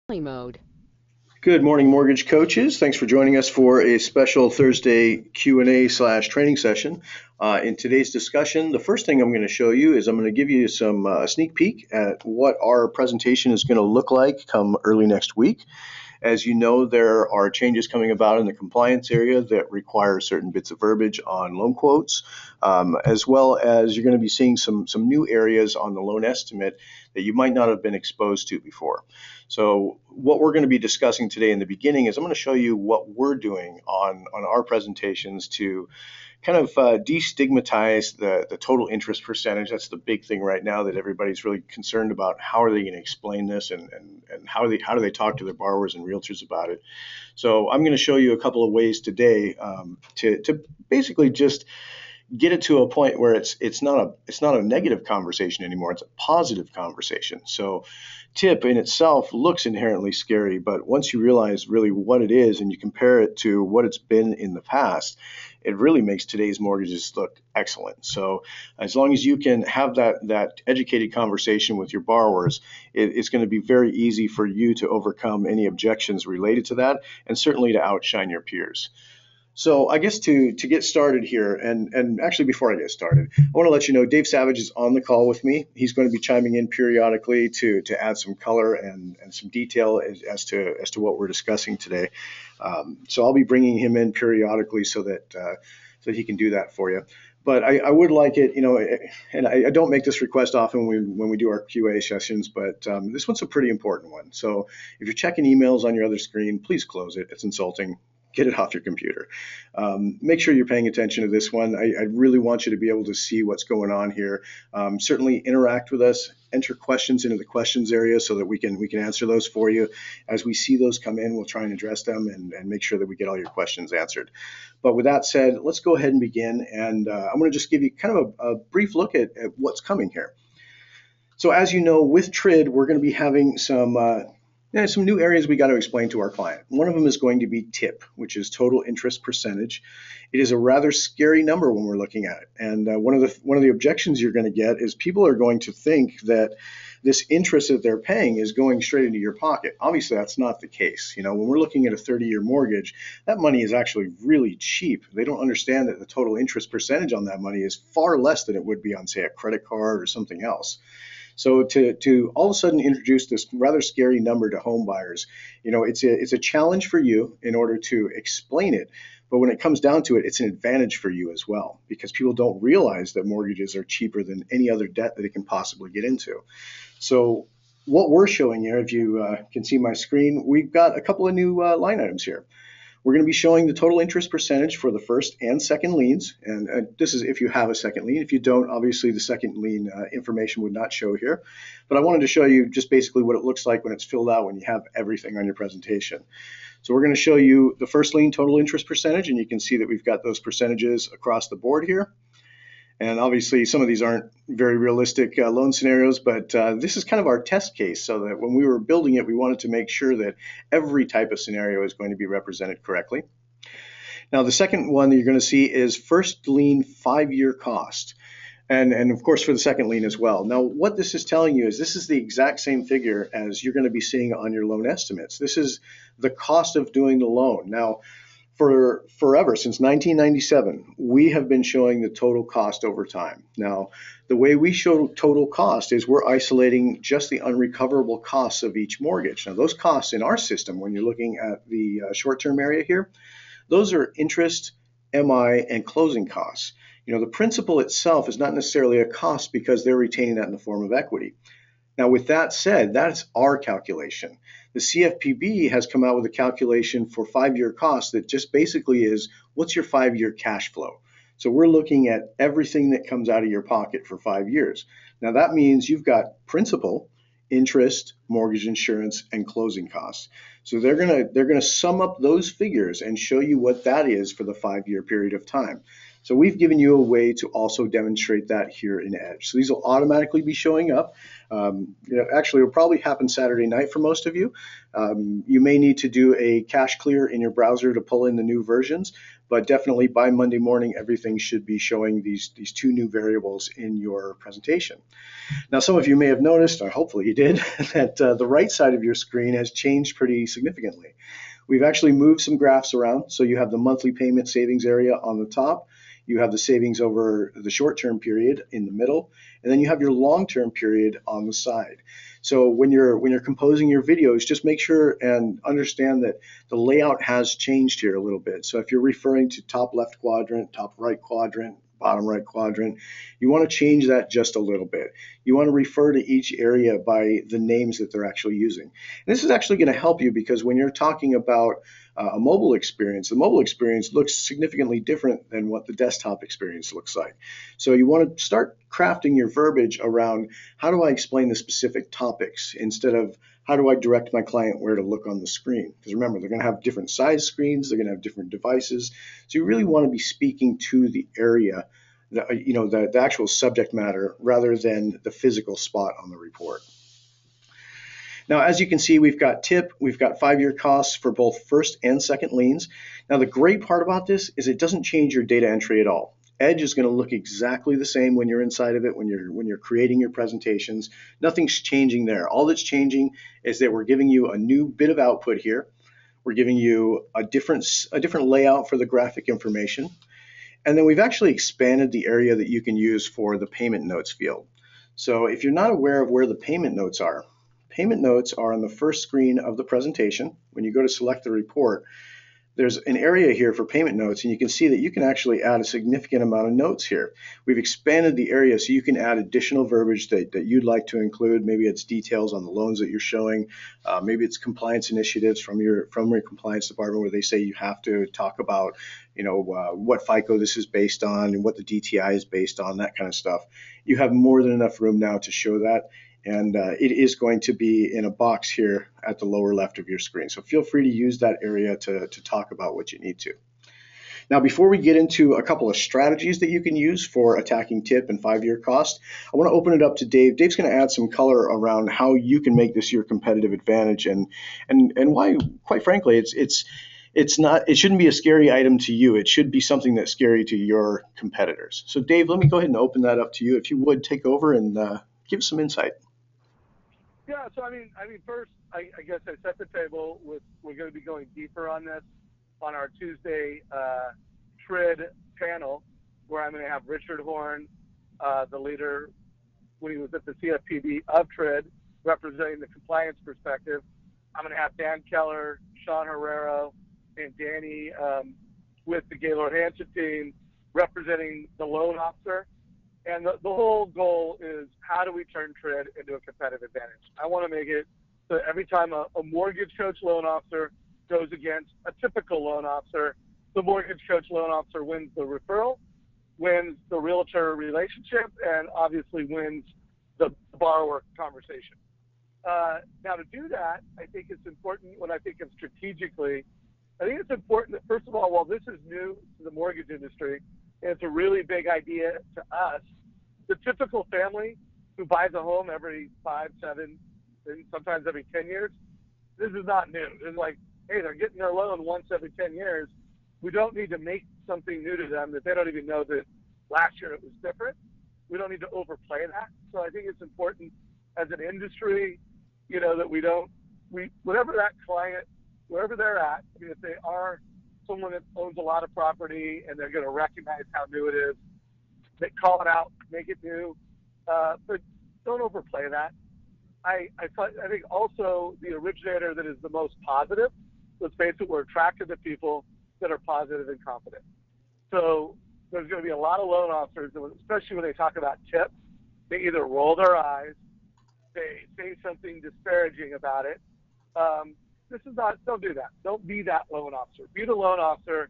Mode. Good morning, mortgage coaches. Thanks for joining us for a special Thursday Q&A slash training session. In today's discussion, the first thing I'm going to show you is I'm going to give you some sneak peek at what our presentation is going to look like come early next week. As you know, there are changes coming about in the compliance area that require certain bits of verbiage on loan quotes, as well as you're going to be seeing some new areas on the loan estimate that you might not have been exposed to before. So what we're going to be discussing today in the beginning is I'm going to show you what we're doing on our presentations to kind of destigmatize the total interest percentage. That's the big thing right now that everybody's really concerned about. How are they going to explain this, and how do they talk to their borrowers and realtors about it? So I'm going to show you a couple of ways today to basically just get it to a point where it's not a negative conversation anymore. It's a positive conversation. So tip in itself looks inherently scary, but once you realize really what it is and you compare it to what it's been in the past, it really makes today's mortgages look excellent. So as long as you can have that educated conversation with your borrowers, it's going to be very easy for you to overcome any objections related to that, and certainly to outshine your peers. So I guess to get started here, and actually before I get started, I want to let you know Dave Savage is on the call with me. He's going to be chiming in periodically to add some color and some detail as to what we're discussing today. So I'll be bringing him in periodically so that he can do that for you. But I would like it, and I don't make this request often when we do our QA sessions, but this one's a pretty important one. So if you're checking emails on your other screen, please close it. It's insulting. Get it off your computer. Make sure you're paying attention to this one. I really want you to be able to see what's going on here. Certainly interact with us, enter questions into the questions area so that we can answer those for you. As we see those come in, we'll try and address them and make sure that we get all your questions answered. But with that said, let's go ahead and begin. And I'm going to just give you kind of a brief look at what's coming here. So as you know, with TRID, we're going to be having some new areas we got to explain to our client. One of them is going to be TIP, which is total interest percentage. It is a rather scary number when we're looking at it. And one of the objections you're going to get is people are going to think that this interest that they're paying is going straight into your pocket. Obviously, that's not the case. When we're looking at a 30-year mortgage, that money is actually really cheap. They don't understand that the total interest percentage on that money is far less than it would be on, say, a credit card or something else. So to all of a sudden introduce this rather scary number to home buyers, it's a challenge for you in order to explain it. But when it comes down to it, it's an advantage for you as well, because people don't realize that mortgages are cheaper than any other debt that they can possibly get into. So what we're showing here, if you can see my screen, we've got a couple of new line items here. We're going to be showing the total interest percentage for the first and second liens. And this is if you have a second lien. If you don't, obviously the second lien information would not show here. But I wanted to show you just basically what it looks like when it's filled out when you have everything on your presentation. So we're going to show you the first lien total interest percentage, and you can see that we've got those percentages across the board here. And obviously, some of these aren't very realistic loan scenarios, but this is kind of our test case, so that when we were building it, we wanted to make sure that every type of scenario is going to be represented correctly. Now, the second one that you're going to see is first lien 5-year cost. And of course, for the second lien as well. Now, what this is telling you is this is the exact same figure as you're going to be seeing on your loan estimates. This is the cost of doing the loan. Now, for forever, since 1997, we have been showing the total cost over time. Now, the way we show total cost is we're isolating just the unrecoverable costs of each mortgage. Now, those costs in our system, when you're looking at the short-term area here, those are interest, MI, and closing costs. The principal itself is not necessarily a cost because they're retaining that in the form of equity. Now, with that said, that's our calculation. The CFPB has come out with a calculation for 5-year costs that just basically is, what's your 5-year cash flow? So we're looking at everything that comes out of your pocket for 5 years. Now, that means you've got principal, interest, mortgage insurance, and closing costs. So they're gonna sum up those figures and show you what that is for the 5-year period of time. So we've given you a way to also demonstrate that here in Edge. So these will automatically be showing up. Actually, it'll probably happen Saturday night for most of you. You may need to do a cache clear in your browser to pull in the new versions, but definitely by Monday morning, everything should be showing these two new variables in your presentation. Now, some of you may have noticed, or hopefully you did, that the right side of your screen has changed pretty significantly. We've actually moved some graphs around. So you have the monthly payment savings area on the top. You have the savings over the short-term period in the middle, and then you have your long-term period on the side. So when you're composing your videos, just make sure and understand that the layout has changed here a little bit. So if you're referring to top left quadrant, top right quadrant, bottom right quadrant, you want to change that just a little bit. You want to refer to each area by the names that they're actually using. And this is actually going to help you because when you're talking about a mobile experience, the mobile experience looks significantly different than what the desktop experience looks like. So you want to start crafting your verbiage around how do I explain the specific topics instead of how do I direct my client where to look on the screen? Because remember, they're going to have different size screens, they're going to have different devices. So you really want to be speaking to the area, the actual subject matter, rather than the physical spot on the report. Now, as you can see, we've got TIP, we've got 5-year costs for both first and second liens. Now, the great part about this is it doesn't change your data entry at all. Edge is going to look exactly the same when you're inside of it, when you're creating your presentations. Nothing's changing there. All that's changing is that we're giving you a new bit of output here. We're giving you a different layout for the graphic information. And then we've actually expanded the area that you can use for the payment notes field. So if you're not aware of where the payment notes are on the first screen of the presentation. When you go to select the report, there's an area here for payment notes, and you can see that you can actually add a significant amount of notes here. We've expanded the area so you can add additional verbiage that you'd like to include. Maybe it's details on the loans that you're showing. Maybe it's compliance initiatives from your compliance department where they say you have to talk about, what FICO this is based on and what the DTI is based on, that kind of stuff. You have more than enough room now to show that. And it is going to be in a box here at the lower left of your screen. So feel free to use that area to talk about what you need to. Now, before we get into a couple of strategies that you can use for attacking TIP and 5-year cost, I want to open it up to Dave. Dave's going to add some color around how you can make this your competitive advantage and why, quite frankly, it shouldn't be a scary item to you. It should be something that's scary to your competitors. So Dave, let me go ahead and open that up to you. If you would take over and give us some insight. Yeah, so I mean, first, I guess I set the table with we're going to be going deeper on this on our Tuesday TRID panel, where I'm going to have Richard Horn, the leader when he was at the CFPB of TRID, representing the compliance perspective. I'm going to have Dan Keller, Sean Herrero, and Danny with the Gaylord Hanson team representing the loan officer. And the whole goal is how do we turn TRID into a competitive advantage? I want to make it so every time a mortgage coach loan officer goes against a typical loan officer, the mortgage coach loan officer wins the referral, wins the realtor relationship, and obviously wins the borrower conversation. Now, to do that, I think it's important when I think of strategically, I think it's important that, first of all, while this is new to the mortgage industry, and it's a really big idea to us, the typical family who buys a home every 5, 7, and sometimes every 10 years, this is not new. It's like, hey, they're getting their loan once every 10 years. We don't need to make something new to them that they don't even know that last year it was different. We don't need to overplay that. So I think it's important as an industry, that whatever that client, wherever they're at, I mean, if they are someone that owns a lot of property and they're going to recognize how new it is, they call it out, make it new, but don't overplay that. I think also the originator that is the most positive, let's face it, we're attracted to people that are positive and confident. So there's going to be a lot of loan officers, especially when they talk about TIP, they either roll their eyes, they say something disparaging about it. Don't do that. Don't be that loan officer. Be the loan officer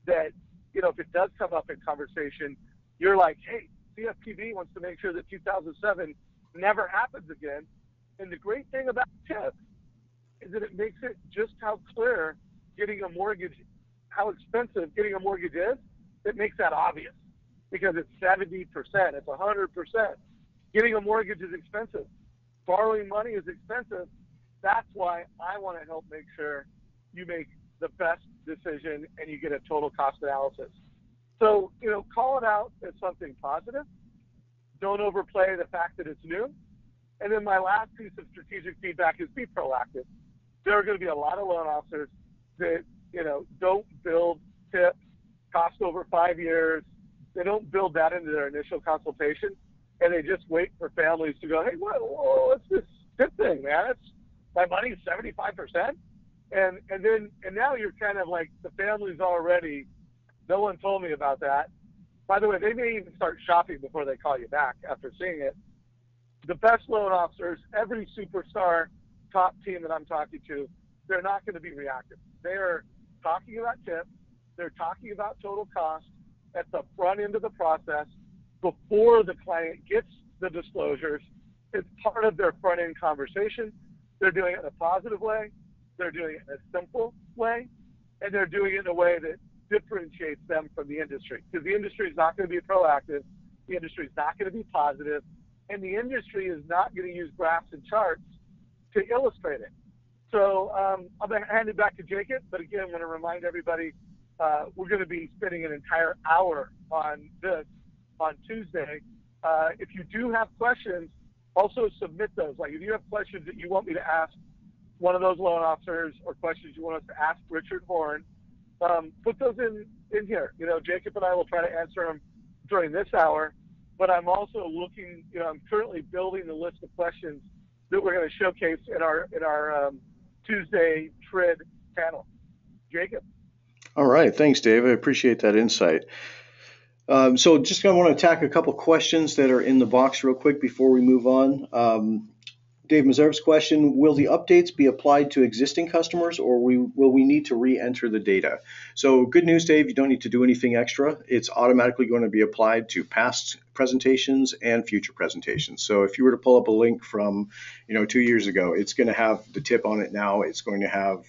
that, if it does come up in conversation, you're like, hey, CFPB wants to make sure that 2007 never happens again. And the great thing about TIP is that it makes it just how clear getting a mortgage, how expensive getting a mortgage is. It makes that obvious because it's 70%, it's 100%. Getting a mortgage is expensive. Borrowing money is expensive. That's why I want to help make sure you make the best decision and you get a total cost analysis. So, call it out as something positive. Don't overplay the fact that it's new. And then my last piece of strategic feedback is be proactive. There are going to be a lot of loan officers that, don't build tips, cost over 5 years. They don't build that into their initial consultation, and they just wait for families to go, hey, what's this tip thing, man? My money's 75%. And now you're kind of like, the family's already, no one told me about that. By the way, they may even start shopping before they call you back after seeing it. The best loan officers, every superstar top team that I'm talking to, they're not going to be reactive. They are talking about tips. They're talking about total cost at the front end of the process before the client gets the disclosures. It's part of their front end conversation. They're doing it in a positive way. They're doing it in a simple way. And they're doing it in a way that differentiates them from the industry. Because the industry is not going to be proactive. The industry is not going to be positive. And the industry is not going to use graphs and charts to illustrate it. So I'm going to hand it back to Jacob. But again, I want to remind everybody, we're going to be spending an entire hour on this on Tuesday. If you do have questions, also submit those. Like if you have questions that you want me to ask one of those loan officers or questions you want us to ask Richard Horn, put those in here. Jacob and I will try to answer them during this hour. But I'm also looking, I'm currently building the list of questions that we're going to showcase in our Tuesday TRID panel. Jacob. All right, thanks, Dave. I appreciate that insight. So just going to want to attack a couple questions that are in the box real quick before we move on. Dave Meserve's question, will the updates be applied to existing customers or will we need to re-enter the data? So good news, Dave, you don't need to do anything extra. It's automatically going to be applied to past presentations and future presentations. So if you were to pull up a link from 2 years ago, it's going to have the tip on it now. It's going to have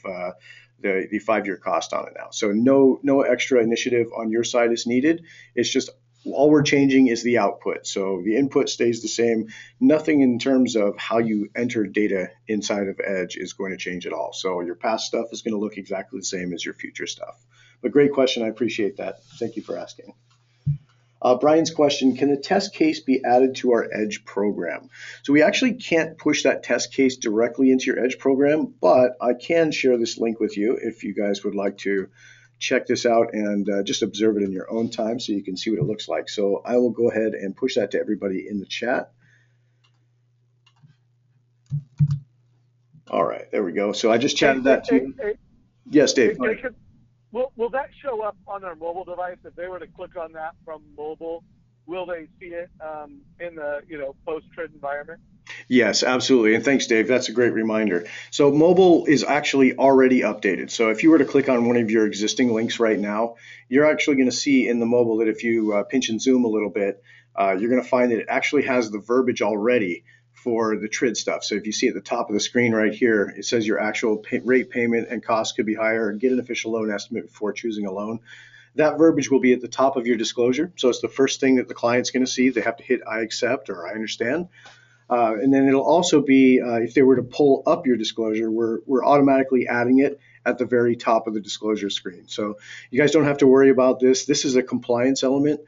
the 5-year cost on it now. So no extra initiative on your side is needed. It's just all we're changing is the output. So the input stays the same. Nothing in terms of how you enter data inside of Edge is going to change at all. So your past stuff is going to look exactly the same as your future stuff. But great question. I appreciate that. Thank you for asking. Brian's question, can the test case be added to our Edge program? So we actually can't push that test case directly into your Edge program, but I can share this link with you if you guys would like to check this out and just observe it in your own time so you can see what it looks like. So I will go ahead and push that to everybody in the chat. All right, there we go. So I just chatted that to you. Yes, Dave. Jacob, will that show up on their mobile device? If they were to click on that from mobile, will they see it in the post-TRID environment? Yes, absolutely. And thanks, Dave. That's a great reminder. So mobile is actually already updated. So if you were to click on one of your existing links right now, you're actually going to see in the mobile that if you pinch and zoom a little bit, you're going to find that it actually has the verbiage already for the TRID stuff. So if you see at the top of the screen right here, it says your actual rate payment and cost could be higher. Get an official loan estimate before choosing a loan. That verbiage will be at the top of your disclosure. So it's the first thing that the client's going to see. They have to hit I accept or I understand. And then it'll also be, if they were to pull up your disclosure, we're automatically adding it at the very top of the disclosure screen. So you guys don't have to worry about this. This is a compliance element.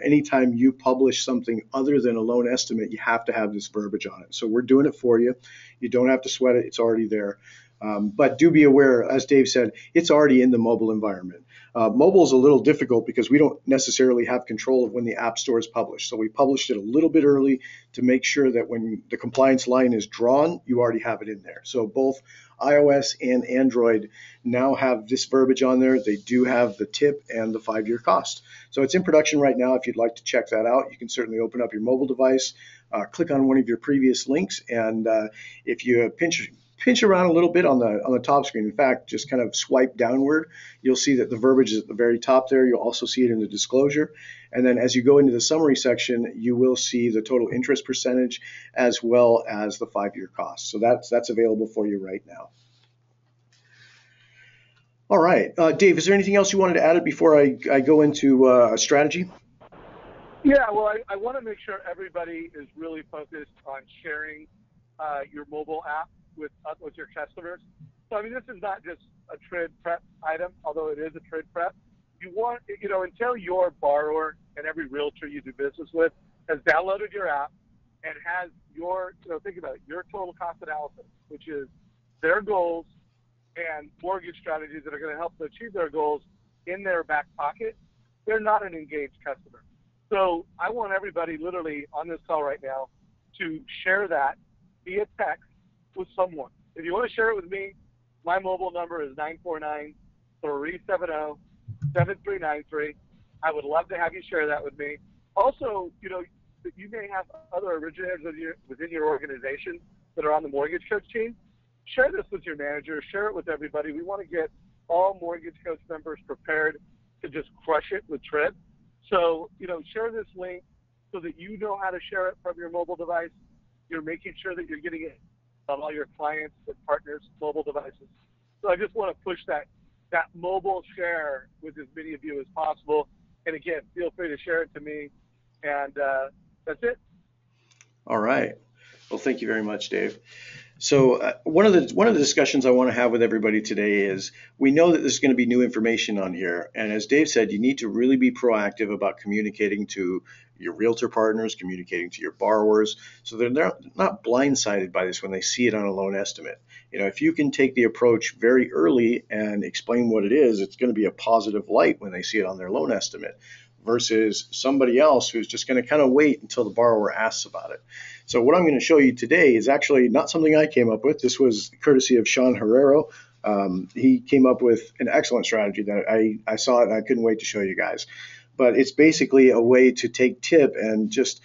Anytime you publish something other than a loan estimate, you have to have this verbiage on it. So we're doing it for you. You don't have to sweat it. It's already there. But do be aware, as Dave said, it's already in the mobile environment. Mobile is a little difficult because we don't necessarily have control of when the App Store is published. So we published it a little bit early to make sure that when the compliance line is drawn, you already have it in there. So both iOS and Android now have this verbiage on there. They do have the tip and the 5-year cost. So it's in production right now. If you'd like to check that out, you can certainly open up your mobile device, click on one of your previous links, and if you pinch around a little bit on the top screen. In fact, just kind of swipe downward. You'll see that the verbiage is at the very top there. You'll also see it in the disclosure. And then as you go into the summary section, you will see the total interest percentage as well as the 5-year cost. So that's available for you right now. All right. Dave, is there anything else you wanted to add before I go into a strategy? Yeah, well, I want to make sure everybody is really focused on sharing your mobile app with your customers. So, I mean, this is not just a TRID prep item, although it is a TRID prep. You want, until your borrower and every realtor you do business with has downloaded your app and has your, think about it, your total cost analysis, which is their goals and mortgage strategies that are going to help them achieve their goals in their back pocket, they're not an engaged customer. So I want everybody literally on this call right now to share that via text with someone. If you want to share it with me, my mobile number is 949-370-7393. I would love to have you share that with me. Also, you may have other originators within your organization that are on the mortgage coach team. Share this with your manager. Share it with everybody. We want to get all mortgage coach members prepared to just crush it with TRID. So, share this link so that you know how to share it from your mobile device. You're making sure that you're getting it on all your clients and partners' mobile devices. So I just want to push that mobile share with as many of you as possible. And again, feel free to share it to me. And that's it. All right. Well, thank you very much, Dave. So one of the discussions I want to have with everybody today is we know that there's going to be new information on here, and as Dave said, you need to really be proactive about communicating to your realtor partners, communicating to your borrowers, so they're not blindsided by this when they see it on a loan estimate. If you can take the approach very early and explain what it is, it's going to be a positive light when they see it on their loan estimate, versus somebody else who's just going to kind of wait until the borrower asks about it. So what I'm going to show you today is actually not something I came up with. This was courtesy of Sean Herrero. He came up with an excellent strategy that I saw it and I couldn't wait to show you guys. But it's basically a way to take TIP and just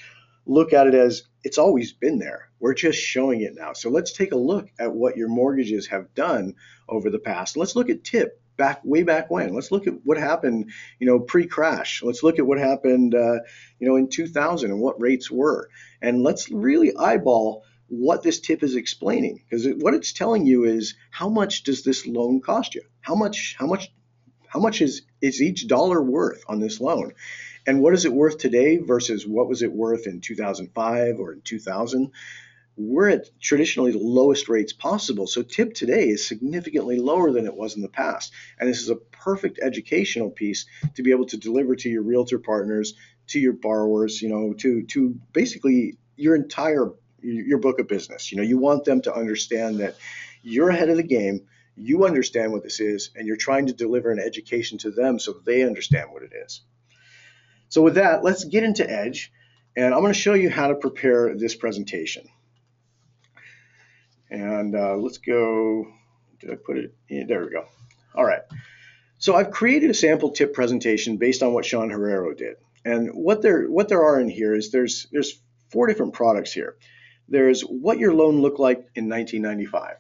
look at it as it's always been there. We're just showing it now. So let's take a look at what your mortgages have done over the past. Let's look at TIP way back when. Let's look at what happened, pre-crash. Let's look at what happened, in 2000 and what rates were. And let's really eyeball what this TIP is explaining, because what it's telling you is how much does this loan cost you? How much is each dollar worth on this loan? And what is it worth today versus what was it worth in 2005 or in 2000? We're at traditionally the lowest rates possible. So TIP today is significantly lower than it was in the past. And this is a perfect educational piece to be able to deliver to your realtor partners, to your borrowers, to basically your book of business. You want them to understand that you're ahead of the game, you understand what this is, and you're trying to deliver an education to them so they understand what it is. So with that, let's get into Edge, and I'm going to show you how to prepare this presentation. And let's go, did I put it in? There we go. All right. So I've created a sample TIP presentation based on what Sean Herrero did. And what there are in here is there's 4 different products here. There's what your loan looked like in 1995.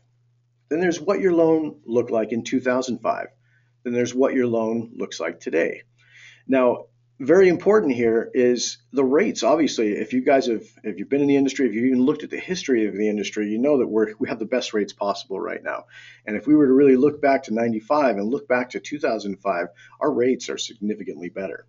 Then there's what your loan looked like in 2005. Then there's what your loan looks like today. Now, very important here is the rates. Obviously, if you've been in the industry, if you even looked at the history of the industry, you know that we have the best rates possible right now. And if we were to really look back to 95 and look back to 2005, our rates are significantly better.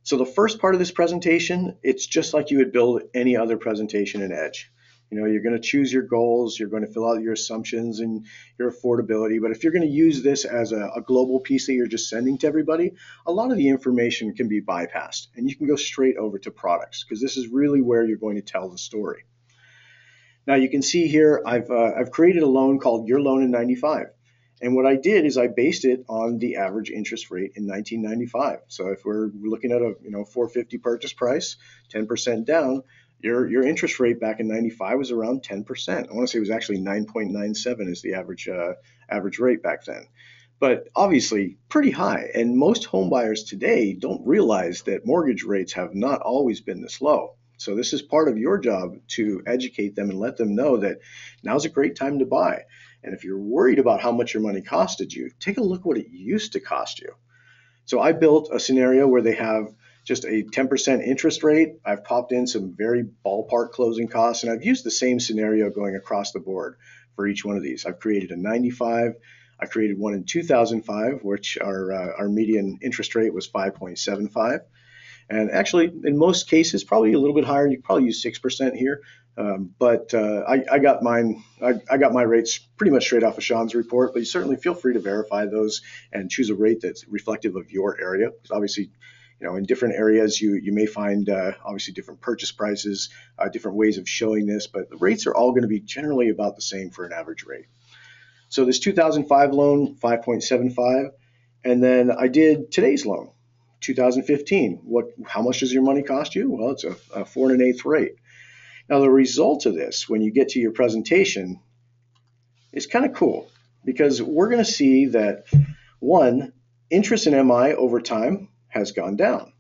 So the first part of this presentation, it's just like you would build any other presentation in Edge. You're going to choose your goals, you're going to fill out your assumptions and your affordability. But if you're going to use this as a global piece that you're just sending to everybody, a lot of the information can be bypassed and you can go straight over to products, because this is really where you're going to tell the story. Now you can see here, I've created a loan called Your Loan in 95. And what I did is I based it on the average interest rate in 1995. So if we're looking at a $450 purchase price, 10% down, your interest rate back in 95 was around 10%. I want to say it was actually 9.97 is the average rate back then. But obviously pretty high. And most home buyers today don't realize that mortgage rates have not always been this low. So this is part of your job to educate them and let them know that now's a great time to buy. And if you're worried about how much your money costed you, take a look what it used to cost you. So I built a scenario where they have just a 10% interest rate. I've popped in some very ballpark closing costs, and I've used the same scenario going across the board for each one of these. I've created a 95. I created one in 2005, which our median interest rate was 5.75. And actually, in most cases, probably a little bit higher. You could probably use 6% here. But I got mine. I got my rates pretty much straight off of Sean's report. But you certainly feel free to verify those and choose a rate that's reflective of your area. Because obviously, in different areas, you may find obviously different purchase prices, different ways of showing this. But the rates are all going to be generally about the same for an average rate. So this 2005 loan, 5.75, and then I did today's loan, 2015. How much does your money cost you? Well, it's a 4 1/8 rate. Now, the result of this, when you get to your presentation, is kind of cool because we're going to see that, one, interest in MI over time has gone down.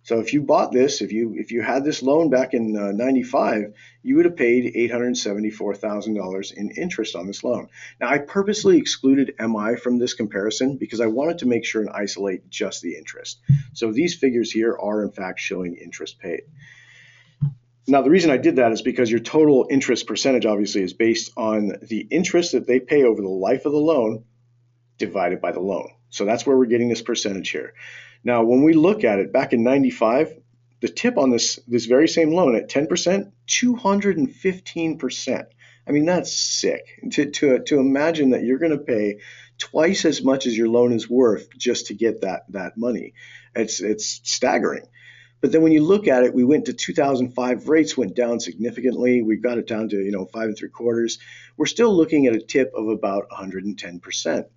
So if you bought this, if you had this loan back in 95, you would have paid $874,000 in interest on this loan. Now, I purposely excluded MI from this comparison because I wanted to make sure and isolate just the interest. So these figures here are, in fact, showing interest paid. Now, the reason I did that is because your total interest percentage obviously is based on the interest that they pay over the life of the loan divided by the loan. So that's where we're getting this percentage here. Now, when we look at it back in 95, the tip on this very same loan at 10%, 215%. I mean, that's sick. To imagine that you're going to pay twice as much as your loan is worth just to get that money. It's staggering. But then when you look at it, we went to 2005, rates went down significantly. We got it down to 5 3/4. We're still looking at a tip of about 110%.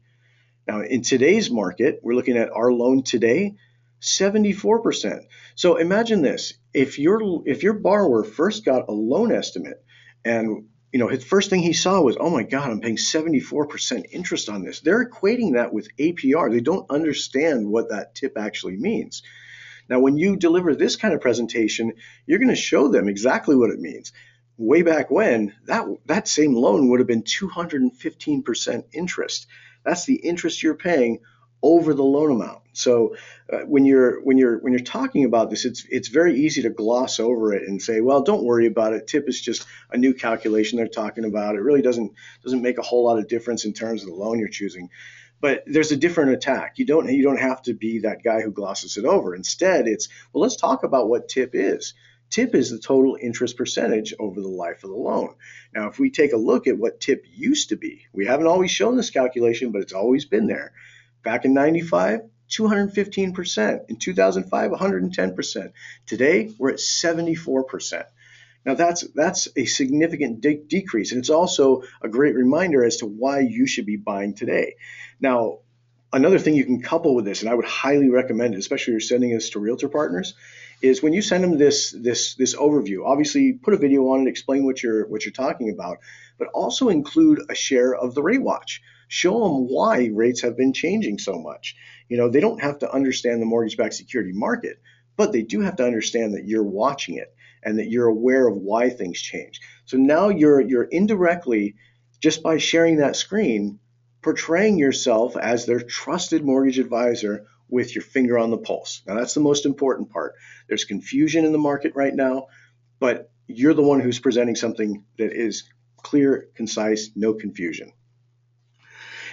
Now, in today's market, we're looking at our loan today, 74%. So imagine this: if your borrower first got a loan estimate, and his first thing he saw was, oh my God, I'm paying 74% interest on this. They're equating that with APR. They don't understand what that tip actually means. Now, when you deliver this kind of presentation, you're going to show them exactly what it means. Way back when, that same loan would have been 215% interest. That's the interest you're paying over the loan amount. So when you're talking about this, it's very easy to gloss over it and say, well, don't worry about it. TIP is just a new calculation they're talking about. It really doesn't make a whole lot of difference in terms of the loan you're choosing. But there's a different attack. You don't have to be that guy who glosses it over. Instead, it's, well, let's talk about what TIP is. TIP is the total interest percentage over the life of the loan. Now, if we take a look at what TIP used to be, we haven't always shown this calculation, but it's always been there. Back in 95, 215%. In 2005, 110%. Today, we're at 74%. Now, that's a significant decrease, and it's also a great reminder as to why you should be buying today. Now, another thing you can couple with this, and I would highly recommend it, especially if you're sending this to realtor partners, is when you send them this overview, obviously put a video on it, explain what you're talking about, but also include a share of the rate watch. Show them why rates have been changing so much. They don't have to understand the mortgage-backed security market, but they do have to understand that you're watching it and that you're aware of why things change. So now you're indirectly, just by sharing that screen, portraying yourself as their trusted mortgage advisor with your finger on the pulse. Now, that's the most important part. There's confusion in the market right now, but you're the one who's presenting something that is clear, concise, no confusion.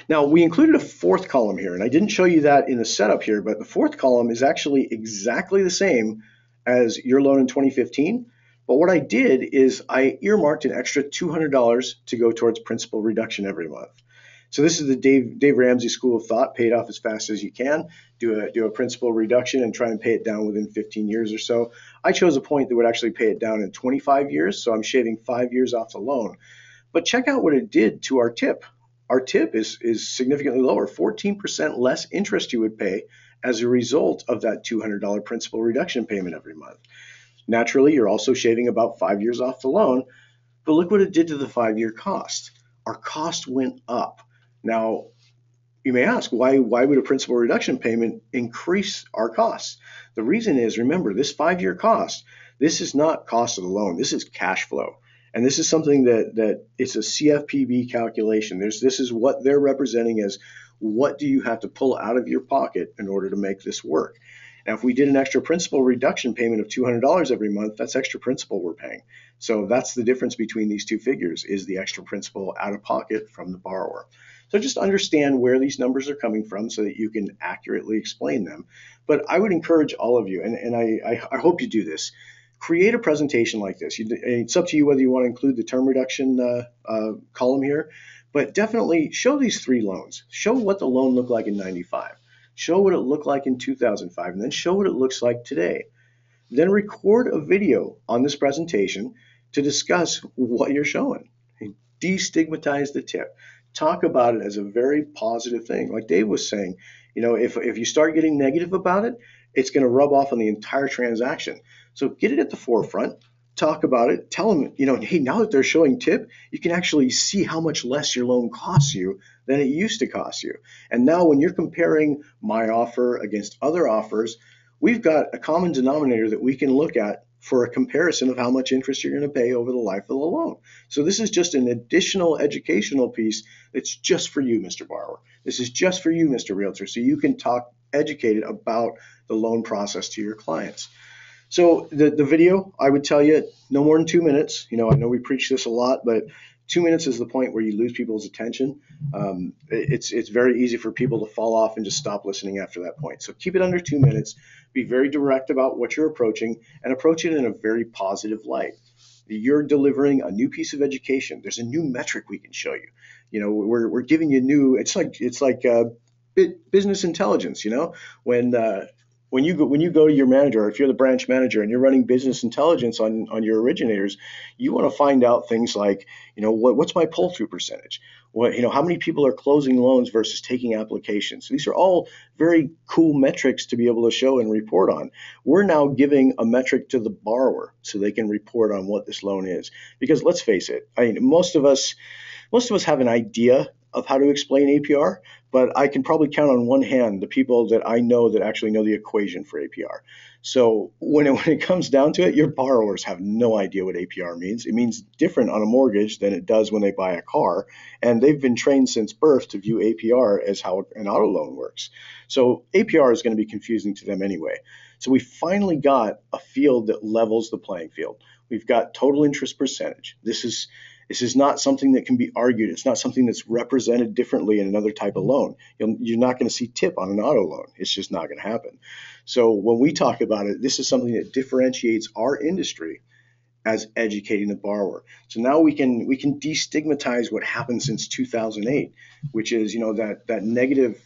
Now, we included a fourth column here, and I didn't show you that in the setup here, but the fourth column is actually exactly the same as your loan in 2015. But what I did is I earmarked an extra $200 to go towards principal reduction every month. So this is the Dave Ramsey school of thought: pay it off as fast as you can, do a principal reduction and try and pay it down within 15 years or so. I chose a point that would actually pay it down in 25 years, so I'm shaving 5 years off the loan. But check out what it did to our tip. Our tip is significantly lower, 14% less interest you would pay as a result of that $200 principal reduction payment every month. Naturally, you're also shaving about 5 years off the loan, but look what it did to the 5-year cost. Our cost went up. Now, you may ask, why would a principal reduction payment increase our costs? The reason is, remember, this 5-year cost, this is not cost of the loan, this is cash flow. And this is something that it's a CFPB calculation. This is what they're representing as what do you have to pull out of your pocket in order to make this work. Now, if we did an extra principal reduction payment of $200 every month, that's extra principal we're paying. So that's the difference between these two figures, is the extra principal out of pocket from the borrower. So just understand where these numbers are coming from so that you can accurately explain them. But I would encourage all of you, and I hope you do this, create a presentation like this. It's up to you whether you want to include the term reduction column here, but definitely show these three loans. Show what the loan looked like in 95. Show what it looked like in 2005, and then show what it looks like today. Then record a video on this presentation to discuss what you're showing. Destigmatize the tip. Talk about it as a very positive thing. Like Dave was saying, if you start getting negative about it, it's going to rub off on the entire transaction. So get it at the forefront. Talk about it. Tell them, hey, now that they're showing tip, you can actually see how much less your loan costs you than it used to cost you. And now when you're comparing my offer against other offers, we've got a common denominator that we can look at for a comparison of how much interest you're going to pay over the life of the loan. So this is just an additional educational piece that's just for you, Mr. Borrower. This is just for you, Mr. Realtor, so you can talk educated about the loan process to your clients. So the video, I would tell you, no more than 2 minutes. I know we preach this a lot, but 2 minutes is the point where you lose people's attention. It's very easy for people to fall off and just stop listening after that point. So keep it under 2 minutes. Be very direct about what you're approaching and approach it in a very positive light. You're delivering a new piece of education. There's a new metric we can show you. We're giving you new. It's like business intelligence. When you go to your manager, or if you're the branch manager and you're running business intelligence on your originators, you want to find out things like, what's my pull through percentage? How many people are closing loans versus taking applications? These are all very cool metrics to be able to show and report on. We're now giving a metric to the borrower so they can report on what this loan is. Because let's face it, most of us have an idea of how to explain APR, but I can probably count on one hand the people that I know that actually know the equation for APR. So when it comes down to it, your borrowers have no idea what APR means. It means different on a mortgage than it does when they buy a car, and they've been trained since birth to view APR as how an auto loan works. So APR is going to be confusing to them anyway. So we finally got a field that levels the playing field. We've got total interest percentage. This is not something that can be argued. It's not something that's represented differently in another type of loan. You're not going to see tip on an auto loan. It's just not going to happen. So when we talk about it, this is something that differentiates our industry as educating the borrower. So now we can destigmatize what happened since 2008, which is that negative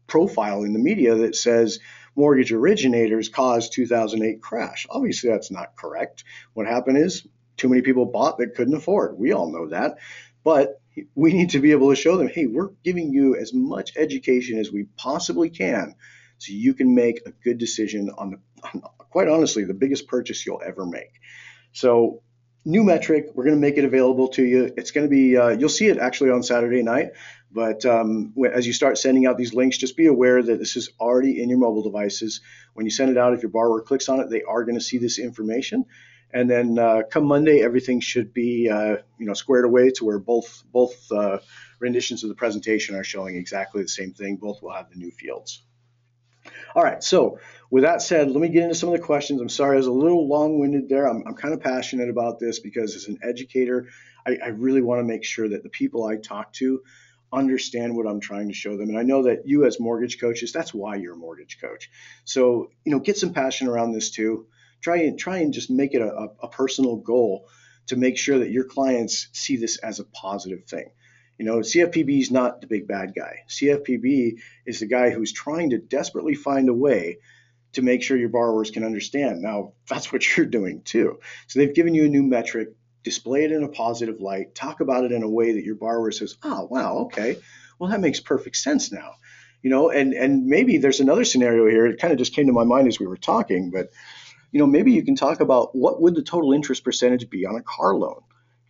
profile in the media that says mortgage originators caused 2008 crash. Obviously, that's not correct. What happened is too many people bought that couldn't afford. We all know that. But we need to be able to show them, hey, we're giving you as much education as we possibly can so you can make a good decision on quite honestly, the biggest purchase you'll ever make. So new metric, we're going to make it available to you. It's going to be, you'll see it actually on Saturday night. But as you start sending out these links, just be aware that this is already in your mobile devices. When you send it out, if your borrower clicks on it, they are going to see this information. And then come Monday, everything should be squared away to where both renditions of the presentation are showing exactly the same thing. Both will have the new fields. All right, so with that said, let me get into some of the questions. I'm sorry I was a little long-winded there. I'm kind of passionate about this because as an educator, I really want to make sure that the people I talk to understand what I'm trying to show them. And I know that you as mortgage coaches, that's why you're a mortgage coach. So, get some passion around this too. Try and just make it a personal goal to make sure that your clients see this as a positive thing. CFPB is not the big bad guy. CFPB is the guy who's trying to desperately find a way to make sure your borrowers can understand. Now, that's what you're doing too. So they've given you a new metric, display it in a positive light, talk about it in a way that your borrower says, oh, wow, okay, well, that makes perfect sense now. And maybe there's another scenario here. It kind of just came to my mind as we were talking, but maybe you can talk about what would the total interest percentage be on a car loan.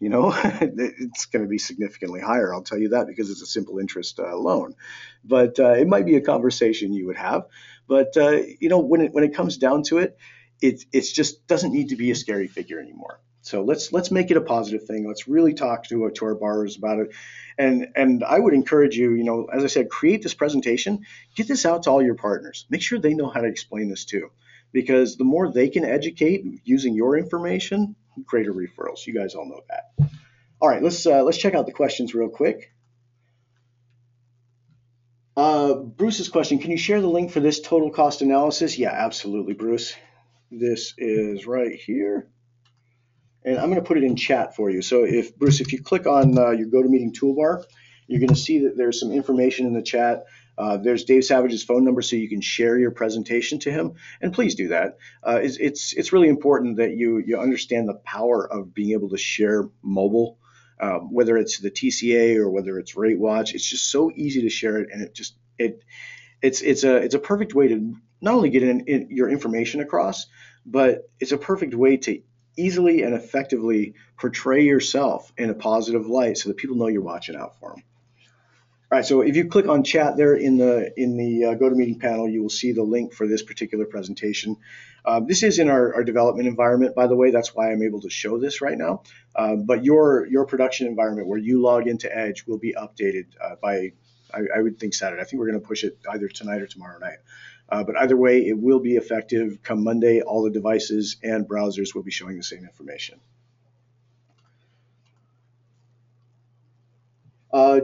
It's going to be significantly higher. I'll tell you that because it's a simple interest loan. But it might be a conversation you would have. But when it comes down to it, it's just doesn't need to be a scary figure anymore. So let's make it a positive thing. Let's really talk to our borrowers about it. And I would encourage you, as I said, create this presentation, get this out to all your partners. Make sure they know how to explain this too. Because the more they can educate using your information, greater referrals. You guys all know that. All right, let's check out the questions real quick. Bruce's question, can you share the link for this total cost analysis? Yeah, absolutely, Bruce. This is right here. And I'm going to put it in chat for you. So if Bruce, if you click on your GoToMeeting toolbar, you're going to see that there's some information in the chat. There's Dave Savage's phone number, so you can share your presentation to him. And please do that. It's really important that you understand the power of being able to share mobile, whether it's the TCA or whether it's Rate Watch. It's just so easy to share it, and it's a perfect way to not only get your information across, but it's a perfect way to easily and effectively portray yourself in a positive light so that people know you're watching out for them. All right, so if you click on chat there in the GoToMeeting panel, you will see the link for this particular presentation. This is in our development environment, by the way. That's why I'm able to show this right now. But your production environment where you log into Edge will be updated by, I would think, Saturday. I think we're going to push it either tonight or tomorrow night. But either way, it will be effective come Monday. All the devices and browsers will be showing the same information.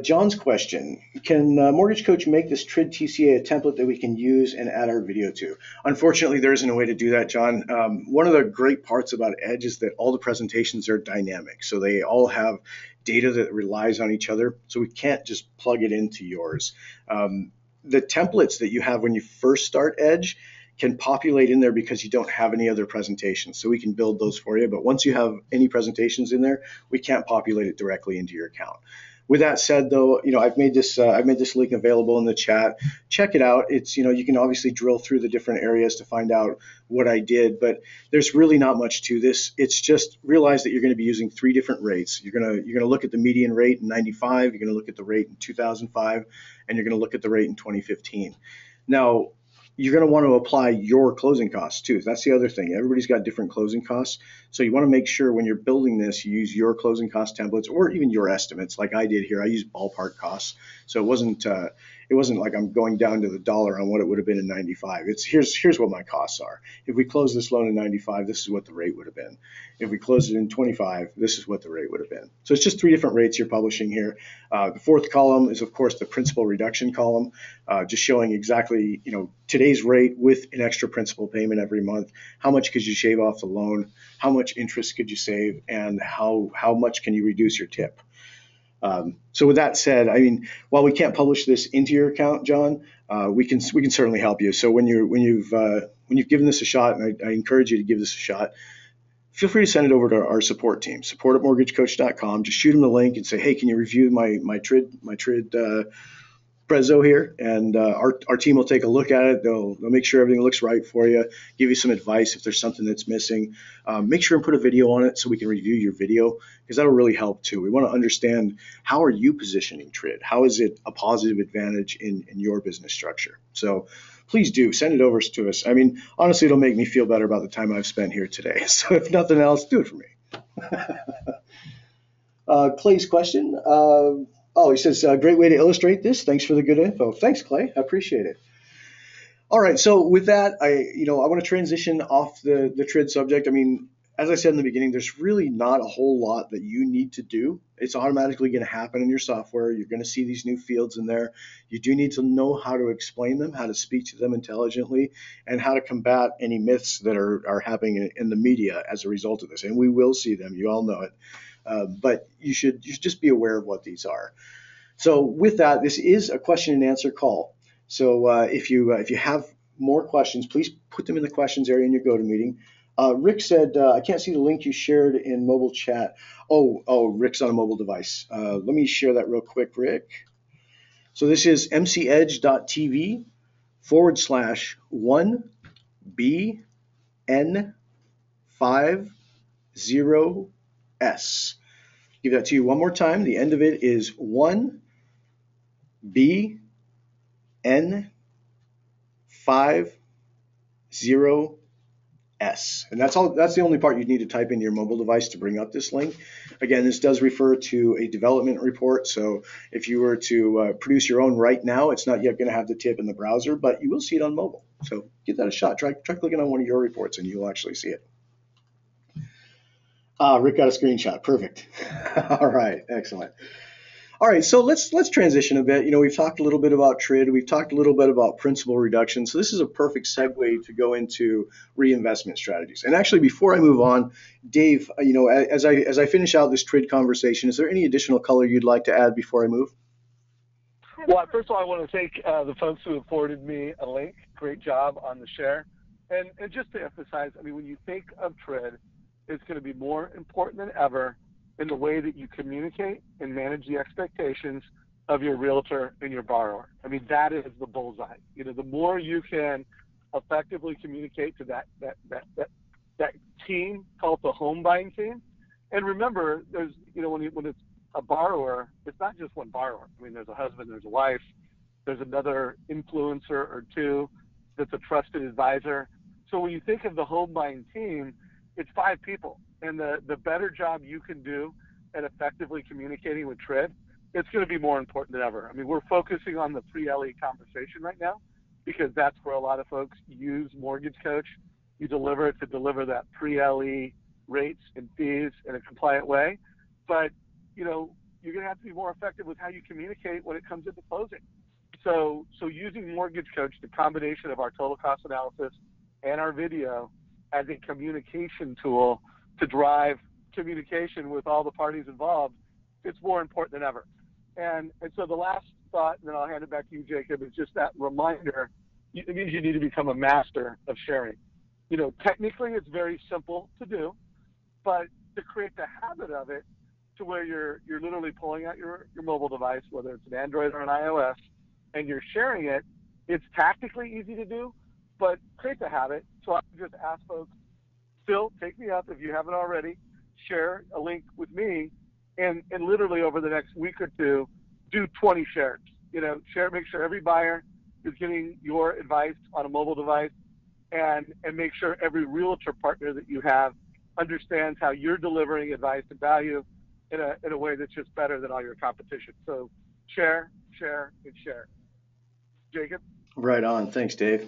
John's question, can Mortgage Coach make this TRID TCA a template that we can use and add our video to? Unfortunately, there isn't a way to do that, John. One of the great parts about Edge is that all the presentations are dynamic. So they all have data that relies on each other. So we can't just plug it into yours. The templates that you have when you first start Edge can populate in there because you don't have any other presentations. So we can build those for you. But once you have any presentations in there, we can't populate it directly into your account. With that said, though, I've made this link available in the chat. Check it out. It's, you can obviously drill through the different areas to find out what I did, but there's really not much to this. It's just realize that you're going to be using 3 different rates. You're going to look at the median rate in 95, you're going to look at the rate in 2005, and you're going to look at the rate in 2015. Now, you're going to want to apply your closing costs too. That's the other thing. Everybody's got different closing costs. So you want to make sure when you're building this, you use your closing cost templates or even your estimates like I did here. I used ballpark costs. So it wasn't like I'm going down to the dollar on what it would have been in 95. It's here's what my costs are. If we close this loan in 95, this is what the rate would have been. If we close it in 25, this is what the rate would have been. So it's just 3 different rates you're publishing here. The 4th column is, of course, the principal reduction column, just showing exactly, today's rate with an extra principal payment every month. How much could you shave off the loan? How much interest could you save? And how much can you reduce your tip? So with that said, while we can't publish this into your account, John, we can certainly help you. So when you've given this a shot, and I encourage you to give this a shot, feel free to send it over to our support team, support@mortgagecoach.com. Just shoot them the link and say, hey, can you review my TRID Prezzo here, and our team will take a look at it. They'll make sure everything looks right for you, give you some advice if there's something that's missing. Make sure and put a video on it so we can review your video, because that'll really help too. We want to understand, how are you positioning TRID? How is it a positive advantage in your business structure? So please do send it over to us. Honestly, it'll make me feel better about the time I've spent here today. So if nothing else, do it for me. Clay's question. He says, great way to illustrate this. Thanks for the good info. Thanks, Clay. I appreciate it. All right. So with that, I want to transition off the TRID subject. As I said in the beginning, there's really not a whole lot that you need to do. It's automatically going to happen in your software. You're going to see these new fields in there. You do need to know how to explain them, how to speak to them intelligently, and how to combat any myths that are happening in the media as a result of this. And we will see them. You all know it. But you should just be aware of what these are. So with that, this is a question and answer call. So if you have more questions, please put them in the questions area in your GoToMeeting. Rick said, I can't see the link you shared in mobile chat. Oh, Rick's on a mobile device. Let me share that real quick, Rick. So this is mcedge.tv/1BN50S. Give that to you one more time. The end of it is 1BN50S. And that's all. That's the only part you need to type into your mobile device to bring up this link. Again, this does refer to a development report. So if you were to produce your own right now, it's not yet going to have the tip in the browser, but you will see it on mobile. So give that a shot. Try clicking on one of your reports and you'll actually see it. Rick got a screenshot. Perfect. All right. Excellent. All right, so let's transition a bit. We've talked a little bit about TRID, we've talked a little bit about principal reduction. So this is a perfect segue to go into reinvestment strategies. And actually, before I move on, Dave, as I finish out this TRID conversation, is there any additional color you'd like to add before I move? Well, first of all, I want to thank the folks who have forwarded me a link. Great job on the share. And just to emphasize, I mean, when you think of TRID, it's going to be more important than ever in the way that you communicate and manage the expectations of your realtor and your borrower. I mean, that is the bullseye. The more you can effectively communicate to that team called the home buying team. And remember, there's when it's a borrower, it's not just one borrower. I mean, there's a husband, there's a wife, there's another influencer or two that's a trusted advisor. So when you think of the home buying team, it's 5 people. And the better job you can do at effectively communicating with TRID, it's going to be more important than ever. I mean, we're focusing on the pre-LE conversation right now because that's where a lot of folks use Mortgage Coach. You deliver it to deliver that pre-LE rates and fees in a compliant way. But, you're going to have to be more effective with how you communicate when it comes into closing. So using Mortgage Coach, the combination of our total cost analysis and our video as a communication tool to drive communication with all the parties involved, it's more important than ever. And so the last thought, and then I'll hand it back to you, Jacob, is just that reminder. It means you need to become a master of sharing. Technically it's very simple to do, but to create the habit of it to where you're literally pulling out your mobile device, whether it's an Android or an iOS, and you're sharing it, it's tactically easy to do, but create the habit. So I just ask folks, still take me up if you haven't already, share a link with me, and literally over the next week or two, do 20 shares. Make sure every buyer is getting your advice on a mobile device, and make sure every realtor partner that you have understands how you're delivering advice and value in a way that's just better than all your competition. So share, and share. Jacob? Right on. Thanks, Dave.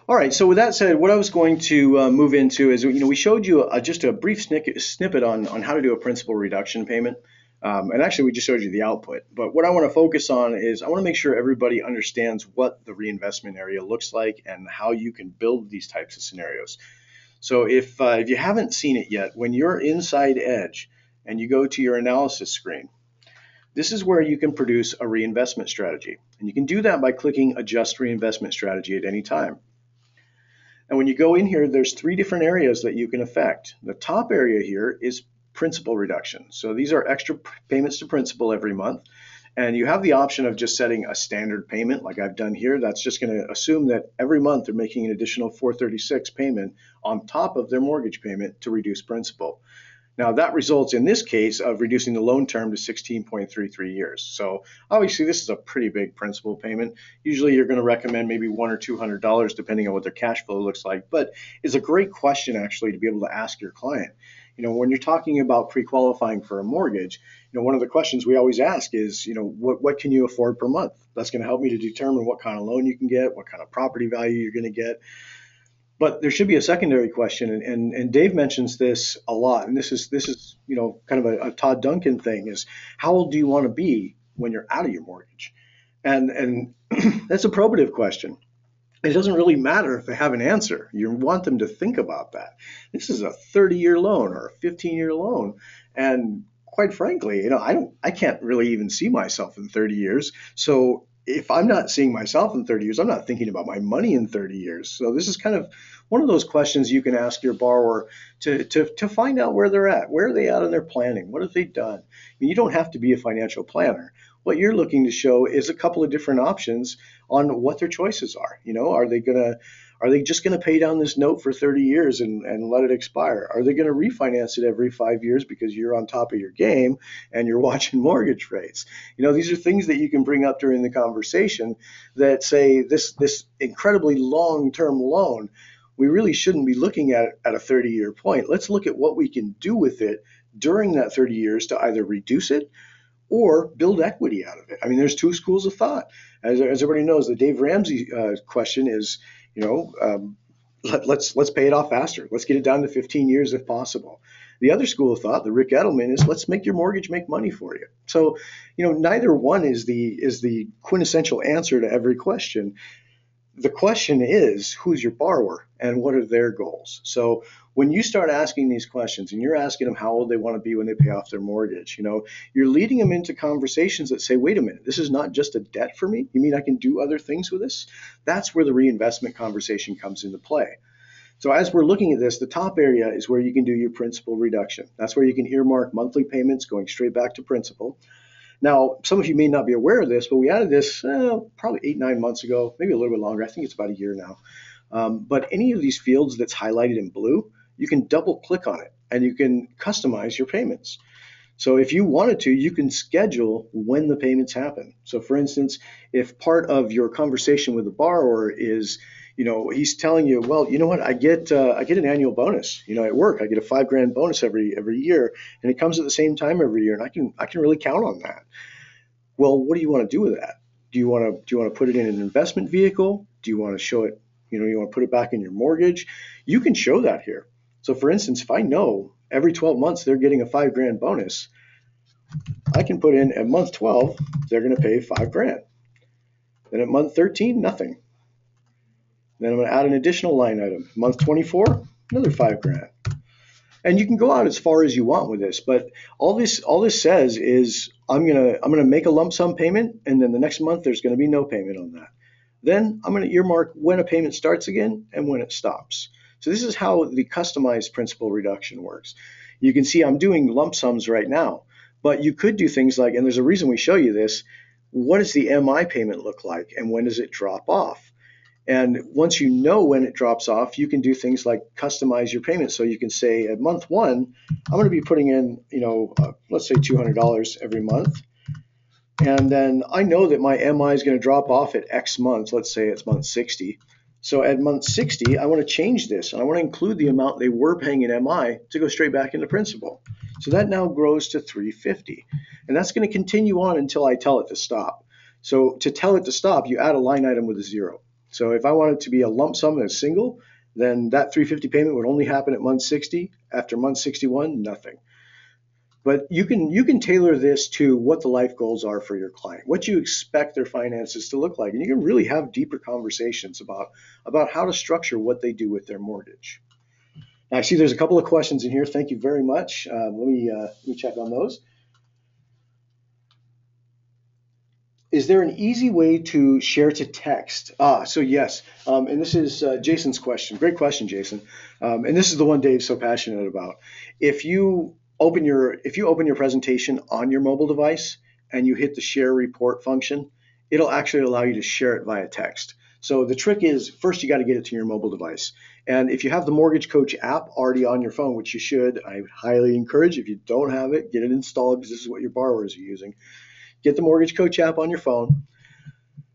All right. So with that said, what I was going to move into is, we showed you just a brief snippet on how to do a principal reduction payment. And actually, we just showed you the output. But what I want to focus on is I want to make sure everybody understands what the reinvestment area looks like and how you can build these types of scenarios. So if you haven't seen it yet, when you're inside Edge and you go to your analysis screen, this is where you can produce a reinvestment strategy. And you can do that by clicking Adjust Reinvestment Strategy at any time. And when you go in here, there's 3 different areas that you can affect. The top area here is principal reduction. So these are extra payments to principal every month. And you have the option of just setting a standard payment like I've done here. That's just going to assume that every month they're making an additional $436 payment on top of their mortgage payment to reduce principal. Now that results in this case of reducing the loan term to 16.33 years. So obviously this is a pretty big principal payment. Usually you're going to recommend maybe $100 or $200 depending on what their cash flow looks like. But it's a great question actually to be able to ask your client. When you're talking about pre-qualifying for a mortgage, one of the questions we always ask is, what can you afford per month? That's going to help me to determine what kind of loan you can get, what kind of property value you're going to get. But there should be a secondary question, and Dave mentions this a lot, and this is kind of a Todd Duncan thing, is how old do you want to be when you're out of your mortgage? And that's a probative question. It doesn't really matter if they have an answer. You want them to think about that. This is a 30-year loan or a 15-year loan, and quite frankly, I can't really even see myself in 30 years. So if I'm not seeing myself in 30 years, I'm not thinking about my money in 30 years. So this is kind of one of those questions you can ask your borrower to find out where they're at. Where are they at in their planning? What have they done? I mean, you don't have to be a financial planner. What you're looking to show is a couple of different options on what their choices are. Are they just going to pay down this note for 30 years and let it expire? Are they going to refinance it every 5 years because you're on top of your game and you're watching mortgage rates? These are things that you can bring up during the conversation that say this incredibly long-term loan, we really shouldn't be looking at it at a 30-year point. Let's look at what we can do with it during that 30 years to either reduce it or build equity out of it. I mean, there's 2 schools of thought. As everybody knows, the Dave Ramsey question is, let's pay it off faster. Let's get it down to 15 years if possible. The other school of thought, the Rick Edelman, is let's make your mortgage make money for you. So, neither one is the quintessential answer to every question. The question is, who's your borrower and what are their goals? So when you start asking these questions and you're asking them how old they want to be when they pay off their mortgage, you're leading them into conversations that say, wait a minute, this is not just a debt for me. You mean I can do other things with this? That's where the reinvestment conversation comes into play. So as we're looking at this, the top area is where you can do your principal reduction. That's where you can earmark monthly payments going straight back to principal. Now, some of you may not be aware of this, but we added this probably 8-9 months ago, maybe a little bit longer. I think it's about a year now. But any of these fields that's highlighted in blue, you can double click on it and you can customize your payments. So if you wanted to, you can schedule when the payments happen. So for instance, if part of your conversation with the borrower is, he's telling you, well, you know what, I get an annual bonus. At work, I get a $5,000 bonus every year, and it comes at the same time every year, and I can really count on that. Well, what do you want to do with that? Do you want to put it in an investment vehicle? Do you want to show it, you want to put it back in your mortgage? You can show that here. So for instance, if I know every 12 months they're getting a $5,000 bonus, I can put in at month 12, they're going to pay $5,000. Then at month 13, nothing. Then I'm going to add an additional line item. Month 24, another $5,000. And you can go out as far as you want with this, but all this says is I'm gonna make a lump sum payment, and then the next month there's going to be no payment on that. Then I'm going to earmark when a payment starts again and when it stops. So this is how the customized principal reduction works. You can see I'm doing lump sums right now, but you could do things like, and there's a reason we show you this, what does the MI payment look like and when does it drop off? And once you know when it drops off, you can do things like customize your payment. So you can say at month 1, I'm going to be putting in, let's say $200 every month. And then I know that my MI is going to drop off at X months. Let's say it's month 60. So at month 60, I want to change this. And I want to include the amount they were paying in MI to go straight back into principal. So that now grows to $350. And that's going to continue on until I tell it to stop. So to tell it to stop, you add a line item with a 0. So if I want it to be a lump sum and a single, then that $350 payment would only happen at month 60. After month 61, nothing. But you can tailor this to what the life goals are for your client, what you expect their finances to look like, and you can really have deeper conversations about how to structure what they do with their mortgage. Now, I see there's a couple of questions in here. Thank you very much. Let me check on those. Is there an easy way to share to text? So yes, and this is Jason's question. Great question, Jason. And this is the one Dave's so passionate about. If you open your presentation on your mobile device and you hit the share report function, it'll actually allow you to share it via text. So the trick is, first you got to get it to your mobile device. And if you have the Mortgage Coach app already on your phone, which you should, I would highly encourage, if you don't have it, get it installed because this is what your borrowers are using. Get the Mortgage Coach app on your phone,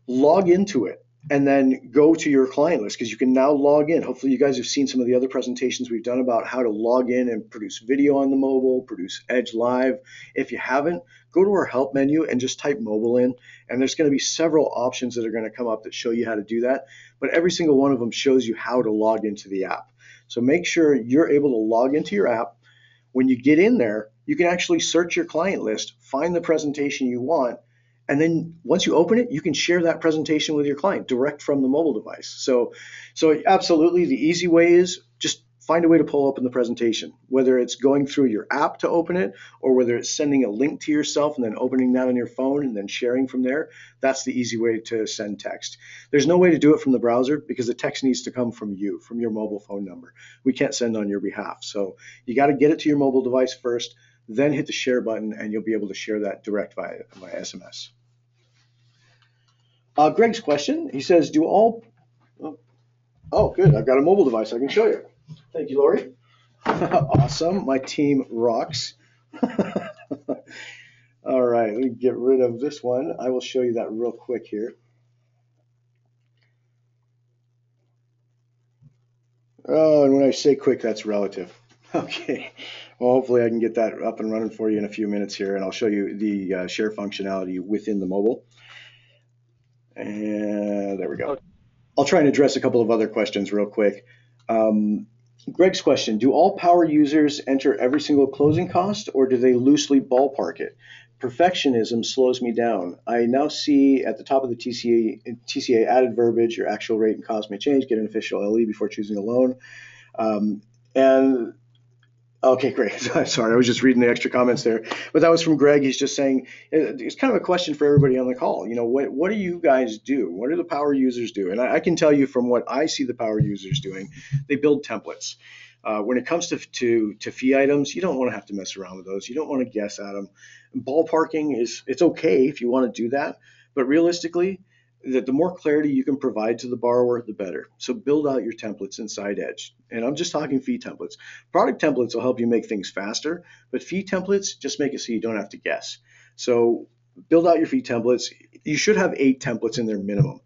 log into it, and then go to your client list because you can now log in. Hopefully you guys have seen some of the other presentations we've done about how to log in and produce video on the mobile, produce Edge Live. If you haven't, go to our help menu and just type mobile in, and there's going to be several options that are going to come up that show you how to do that, but every single one of them shows you how to log into the app. So make sure you're able to log into your app. When you get in there, you can actually search your client list, find the presentation you want, and then once you open it, you can share that presentation with your client direct from the mobile device. So absolutely, the easy way is just find a way to pull open the presentation, whether it's going through your app to open it or whether it's sending a link to yourself and then opening that on your phone and then sharing from there. That's the easy way to send text. There's no way to do it from the browser because the text needs to come from you, from your mobile phone number. We can't send on your behalf. So you got to get it to your mobile device first, then hit the share button and you'll be able to share that direct via SMS. Greg's question, he says, oh, good, I've got a mobile device I can show you. Thank you, Lori. Awesome, my team rocks. All right, let me get rid of this one. I will show you that real quick here. Oh, and when I say quick, that's relative. Okay, well, hopefully I can get that up and running for you in a few minutes here, and I'll show you the share functionality within the mobile. And there we go. I'll try and address a couple of other questions real quick. Greg's question, do all power users enter every single closing cost or do they loosely ballpark it? Perfectionism slows me down. I now see at the top of the TCA added verbiage, your actual rate and cost may change, get an official LE before choosing a loan. Um, and Okay, great. Sorry, I was just reading the extra comments there, but that was from Greg. He's just saying it's kind of a question for everybody on the call. What do you guys do? What do the power users do? And I can tell you from what I see the power users doing, they build templates. When it comes to fee items, you don't want to have to mess around with those. You don't want to guess at them. Ballparking it's okay if you want to do that, but realistically, the more clarity you can provide to the borrower, the better. So build out your templates inside Edge, and I'm just talking fee templates. Product templates will help you make things faster, but fee templates just make it so you don't have to guess. So build out your fee templates. You should have 8 templates in there minimum.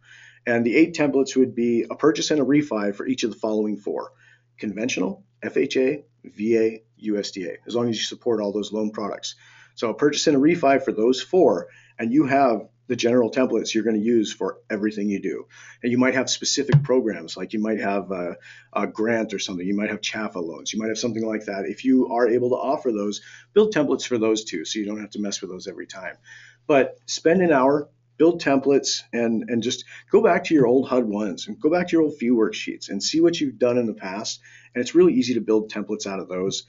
And the 8 templates would be a purchase and a refi for each of the following 4: conventional, FHA, VA, USDA, as long as you support all those loan products. So a purchase and a refi for those 4, and you have the general templates you're going to use for everything you do. And you might have specific programs, like you might have a grant or something. You might have CHAFA loans. You might have something like that. If you are able to offer those, build templates for those too, so you don't have to mess with those every time. But spend an hour, build templates, and just go back to your old HUD-1s and go back to your old fee worksheets and see what you've done in the past. And it's really easy to build templates out of those.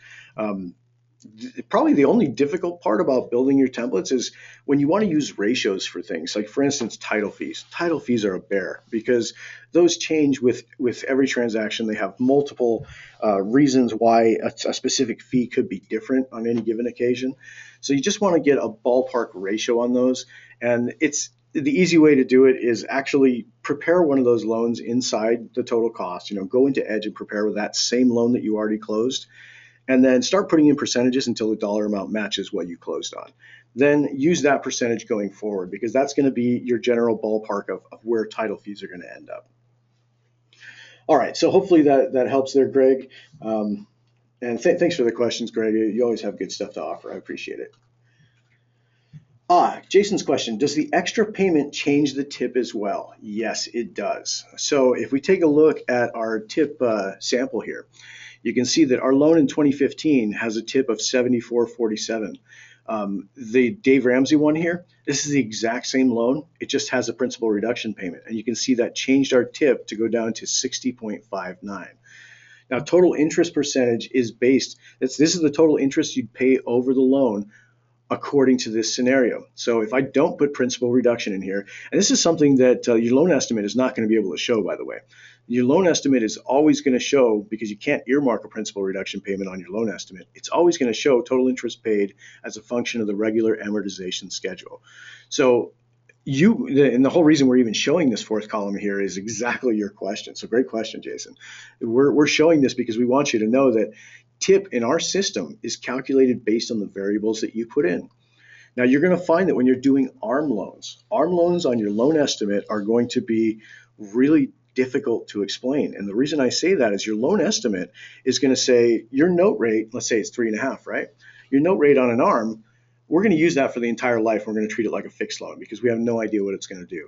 Probably the only difficult part about building your templates is when you want to use ratios for things. Like, for instance, title fees. Title fees are a bear because those change with every transaction. They have multiple reasons why a specific fee could be different on any given occasion. So you just want to get a ballpark ratio on those. And it's the easy way to do it is actually prepare one of those loans inside the total cost. Go into Edge and prepare with that same loan that you already closed, and then start putting in percentages until the dollar amount matches what you closed on. Then use that percentage going forward, because that's going to be your general ballpark of where title fees are going to end up. All right, so hopefully that helps there, Greg. And thanks for the questions, Greg. You always have good stuff to offer. I appreciate it. Jason's question, does the extra payment change the tip as well? Yes, it does. So if we take a look at our tip sample here, you can see that our loan in 2015 has a tip of $74.47. The Dave Ramsey one here, this is the exact same loan. It just has a principal reduction payment. And you can see that changed our tip to go down to 60.59. Now, total interest percentage is based, this is the total interest you'd pay over the loan according to this scenario. So if I don't put principal reduction in here, and this is something that your loan estimate is not going to be able to show, by the way. Your loan estimate is always going to show, because you can't earmark a principal reduction payment on your loan estimate, it's always going to show total interest paid as a function of the regular amortization schedule. So and the whole reason we're even showing this 4th column here is exactly your question. So great question, Jason. We're showing this because we want you to know that tip in our system is calculated based on the variables that you put in. Now, you're going to find that when you're doing ARM loans on your loan estimate are going to be really difficult to explain. And the reason I say that is your loan estimate is going to say your note rate, let's say it's 3.5, right? Your note rate on an ARM, we're going to use that for the entire life. We're going to treat it like a fixed loan because we have no idea what it's going to do.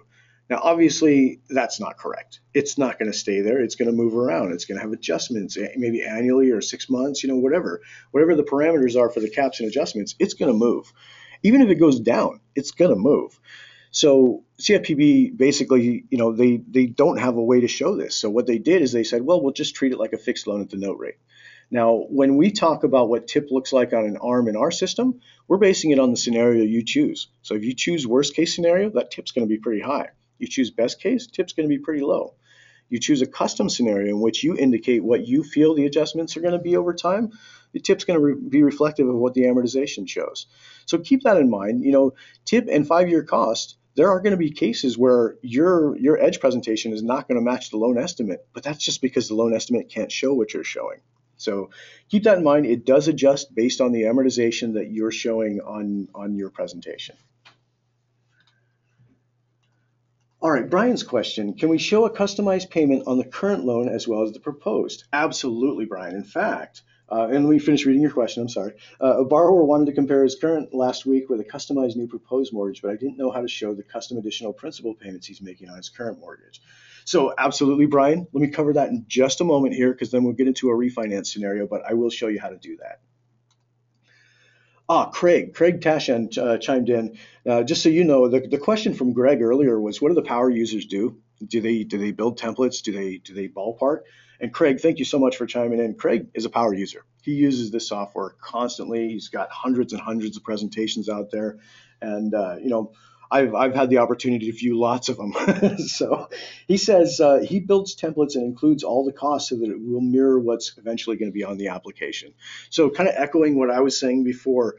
Now, obviously, that's not correct. It's not going to stay there. It's going to move around. It's going to have adjustments, maybe annually or 6 months, whatever the parameters are for the caps and adjustments, it's going to move. Even if it goes down, it's going to move. So CFPB basically, they don't have a way to show this. So what they did is they said, well, we'll just treat it like a fixed loan at the note rate. Now, when we talk about what tip looks like on an ARM in our system, we're basing it on the scenario you choose. So if you choose worst case scenario, that tip's going to be pretty high. You choose best case, tip's going to be pretty low. You choose a custom scenario in which you indicate what you feel the adjustments are going to be over time, the tip's going to be reflective of what the amortization shows. So keep that in mind. Tip and 5-year cost, there are going to be cases where your Edge presentation is not going to match the loan estimate, but that's just because the loan estimate can't show what you're showing. So keep that in mind. It does adjust based on the amortization that you're showing on your presentation. All right, Brian's question, can we show a customized payment on the current loan as well as the proposed? Absolutely, Brian. In fact, And let me finish reading your question. I'm sorry. A borrower wanted to compare his current last week with a customized new proposed mortgage, but I didn't know how to show the custom additional principal payments he's making on his current mortgage. So, absolutely, Brian. Let me cover that in just a moment here because then we'll get into a refinance scenario, but I will show you how to do that. Craig Tashan chimed in. Just so you know, the question from Greg earlier was, what do the power users do? Do they build templates? Do they ballpark? And Craig, thank you so much for chiming in. Craig is a power user. He uses this software constantly. He's got hundreds and hundreds of presentations out there, and I've had the opportunity to view lots of them. So he says he builds templates and includes all the costs so that it will mirror what's eventually going to be on the application. So kind of echoing what I was saying before,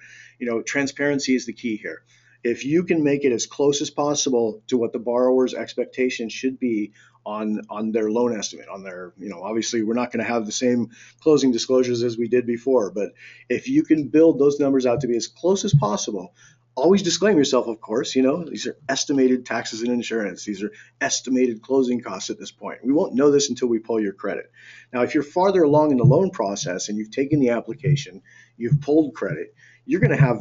transparency is the key here. If you can make it as close as possible to what the borrower's expectation should be on their loan estimate, on their, obviously we're not going to have the same closing disclosures as we did before, but if you can build those numbers out to be as close as possible, always disclaim yourself, of course, these are estimated taxes and insurance. These are estimated closing costs at this point. We won't know this until we pull your credit. Now, if you're farther along in the loan process and you've taken the application, you've pulled credit, you're going to have,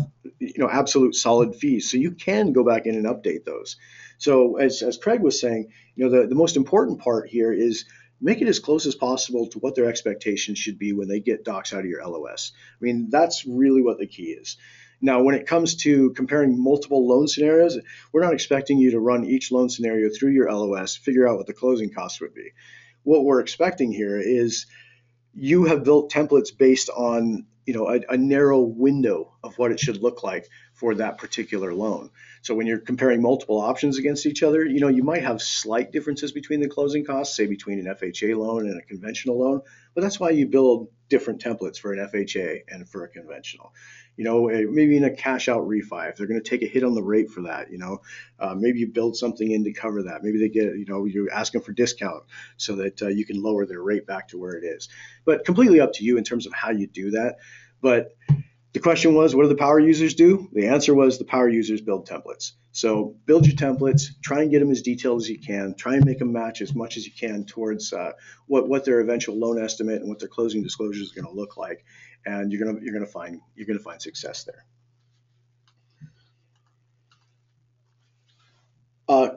absolute solid fees. So you can go back in and update those. So as Craig was saying, the most important part here is make it as close as possible to what their expectations should be when they get docs out of your LOS. I mean, that's really what the key is. Now, when it comes to comparing multiple loan scenarios, we're not expecting you to run each loan scenario through your LOS, figure out what the closing costs would be. What we're expecting here is you have built templates based on a narrow window of what it should look like for that particular loan. So when you're comparing multiple options against each other, you might have slight differences between the closing costs, say between an FHA loan and a conventional loan, but that's why you build different templates for an FHA and for a conventional. Maybe in a cash out refi, if they're going to take a hit on the rate for that, maybe you build something in to cover that. Maybe they get, you ask them for discount so that you can lower their rate back to where it is. But completely up to you in terms of how you do that. But the question was, what do the power users do? The answer was the power users build templates. So build your templates, try and get them as detailed as you can, try and make them match as much as you can towards what their eventual loan estimate and what their closing disclosures are going to look like, and you're going to find success there.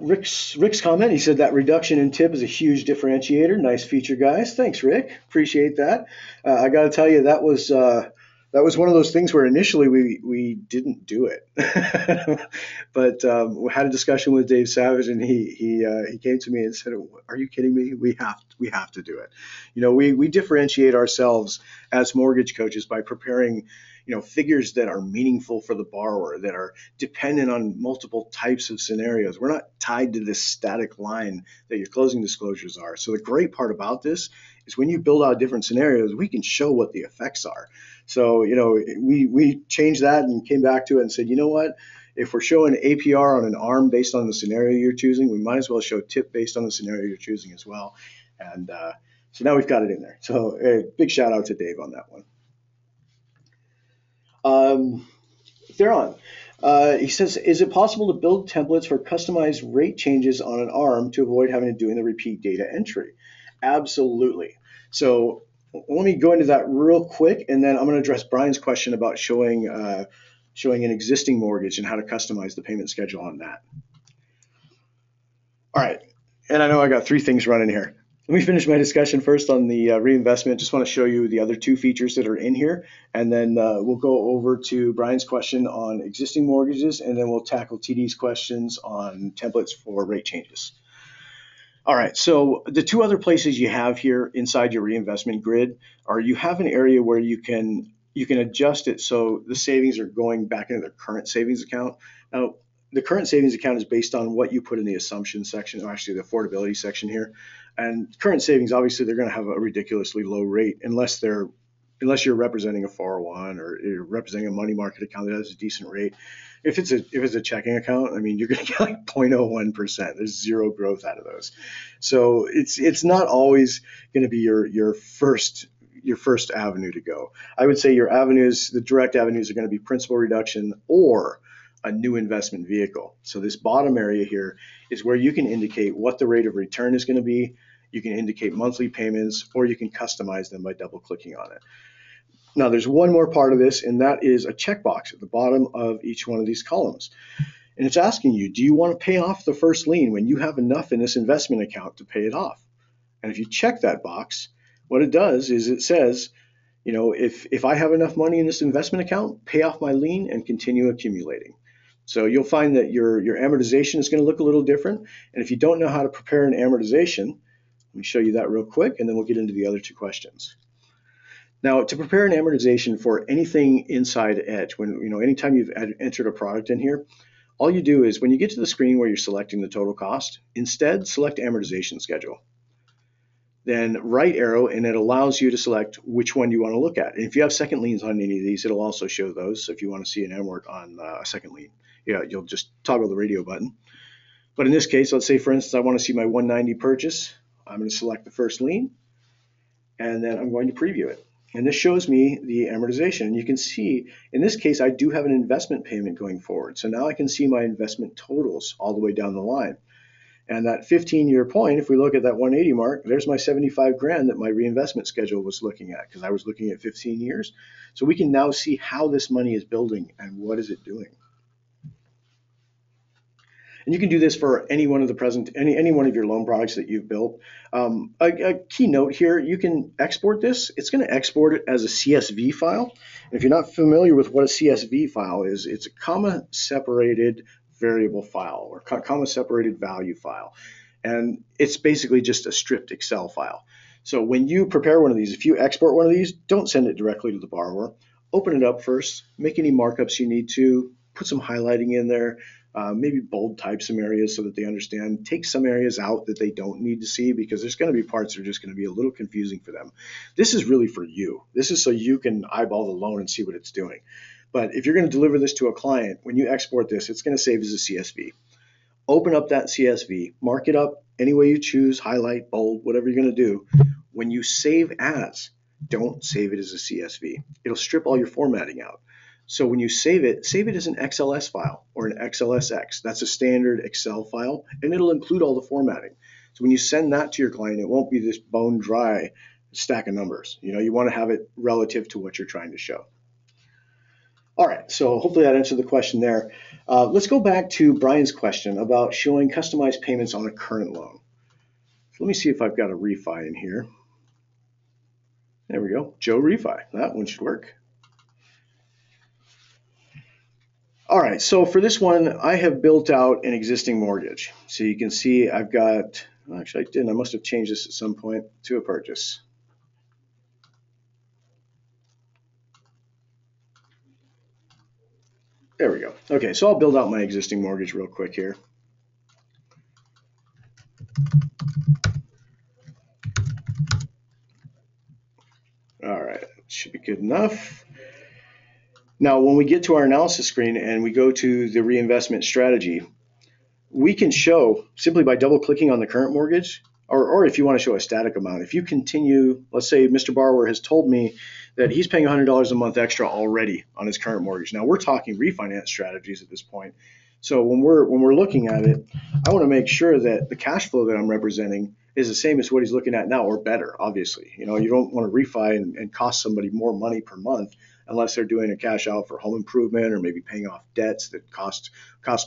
Rick's comment, he said that reduction in tip is a huge differentiator. Nice feature, guys. Thanks, Rick. Appreciate that. I got to tell you, that was one of those things where initially we didn't do it, but we had a discussion with Dave Savage, and he came to me and said, "Are you kidding me? We have to do it." We differentiate ourselves as mortgage coaches by preparing figures that are meaningful for the borrower, that are dependent on multiple types of scenarios. We're not tied to this static line that your closing disclosures are. So the great part about this is when you build out different scenarios, we can show what the effects are. So, we changed that and came back to it and said, you know what? If we're showing APR on an ARM based on the scenario you're choosing, we might as well show TIP based on the scenario you're choosing as well. And so now we've got it in there. So big shout out to Dave on that one. Theron, he says, is it possible to build templates for customized rate changes on an ARM to avoid having to do the repeat data entry? Absolutely. So let me go into that real quick, and then I'm going to address Brian's question about showing an existing mortgage and how to customize the payment schedule on that. All right, and I know I got three things running here. Let me finish my discussion first on the reinvestment. Just want to show you the other two features that are in here, and then we'll go over to Brian's question on existing mortgages, and then we'll tackle TD's questions on templates for rate changes. All right, so the two other places you have here inside your reinvestment grid are you have an area where you can adjust it so the savings are going back into their current savings account. Now, the current savings account is based on what you put in the assumption section, or actually the affordability section here. And current savings, obviously, they're going to have a ridiculously low rate unless you're representing a 401 or you're representing a money market account that has a decent rate. If it's a checking account, I mean, you're going to get like 0.01%. There's zero growth out of those. So it's not always going to be your first avenue to go. I would say the direct avenues are going to be principal reduction or a new investment vehicle. So this bottom area here is where you can indicate what the rate of return is going to be. You can indicate monthly payments, or you can customize them by double clicking on it. Now, there's one more part of this, and that is a checkbox at the bottom of each one of these columns. And it's asking you, do you want to pay off the first lien when you have enough in this investment account to pay it off? And if you check that box, what it does is it says, if I have enough money in this investment account, pay off my lien and continue accumulating. So you'll find that your amortization is going to look a little different. And if you don't know how to prepare an amortization, let me show you that real quick, and then we'll get into the other two questions. Now, to prepare an amortization for anything inside Edge, anytime you've entered a product in here, all you do is when you get to the screen where you're selecting the total cost, instead select amortization schedule. Then right arrow, and it allows you to select which one you want to look at. And if you have second liens on any of these, it'll also show those. So if you want to see an amort on a second lien, you'll just toggle the radio button. But in this case, let's say, for instance, I want to see my 190 purchase. I'm going to select the first lien, and then I'm going to preview it. And this shows me the amortization. And you can see, in this case, I do have an investment payment going forward. So now I can see my investment totals all the way down the line. And that 15-year point, if we look at that 180 mark, there's my 75 grand that my reinvestment schedule was looking at, because I was looking at 15 years. So we can now see how this money is building and what is it doing. And you can do this for any one of the any one of your loan products that you've built. A key note here, you can export this. It's going to export it as a CSV file. And if you're not familiar with what a CSV file is, it's a comma-separated variable file or comma-separated value file. And it's basically just a stripped Excel file. So when you prepare one of these, if you export one of these, don't send it directly to the borrower. Open it up first, make any markups you need to, put some highlighting in there, maybe bold type some areas so that they understand. Take some areas out that they don't need to see, because there's going to be parts that are just going to be a little confusing for them. This is really for you. This is so you can eyeball the loan and see what it's doing. But if you're going to deliver this to a client, when you export this, it's going to save as a CSV. Open up that CSV, mark it up any way you choose, highlight, bold, whatever you're going to do. When you save as, don't save it as a CSV. It'll strip all your formatting out. So when you save it as an XLS file or an XLSX. That's a standard Excel file, and it'll include all the formatting. So when you send that to your client, it won't be this bone dry stack of numbers. You want to have it relative to what you're trying to show. All right, so hopefully that answered the question there. Let's go back to Brian's question about showing customized payments on a current loan. So let me see if I've got a refi in here. There we go, Joe refi. That one should work. All right, so for this one, I have built out an existing mortgage. So you can see I've got, actually I didn't, I must have changed this at some point to a purchase. There we go. Okay, so I'll build out my existing mortgage real quick here. All right, should be good enough. Now, when we get to our analysis screen and we go to the reinvestment strategy, we can show simply by double clicking on the current mortgage, or if you want to show a static amount, if you continue, let's say Mr. Borrower has told me that he's paying $100 a month extra already on his current mortgage. Now we're talking refinance strategies at this point. So when we're looking at it, I want to make sure that the cash flow that I'm representing is the same as what he's looking at now, or better, obviously. You don't want to refi and cost somebody more money per month unless they're doing a cash out for home improvement or maybe paying off debts that cost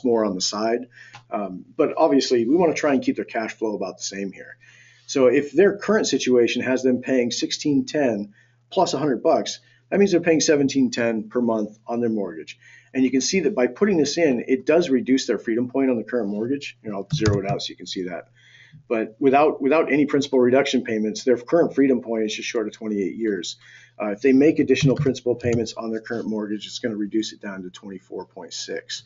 more on the side. But obviously, we want to try and keep their cash flow about the same here. So if their current situation has them paying $1,610 plus $100, that means they're paying $1,710 per month on their mortgage. And you can see that by putting this in, it does reduce their freedom point on the current mortgage. I'll zero it out so you can see that. But without any principal reduction payments, their current freedom point is just short of 28 years. If they make additional principal payments on their current mortgage, it's going to reduce it down to 24.6.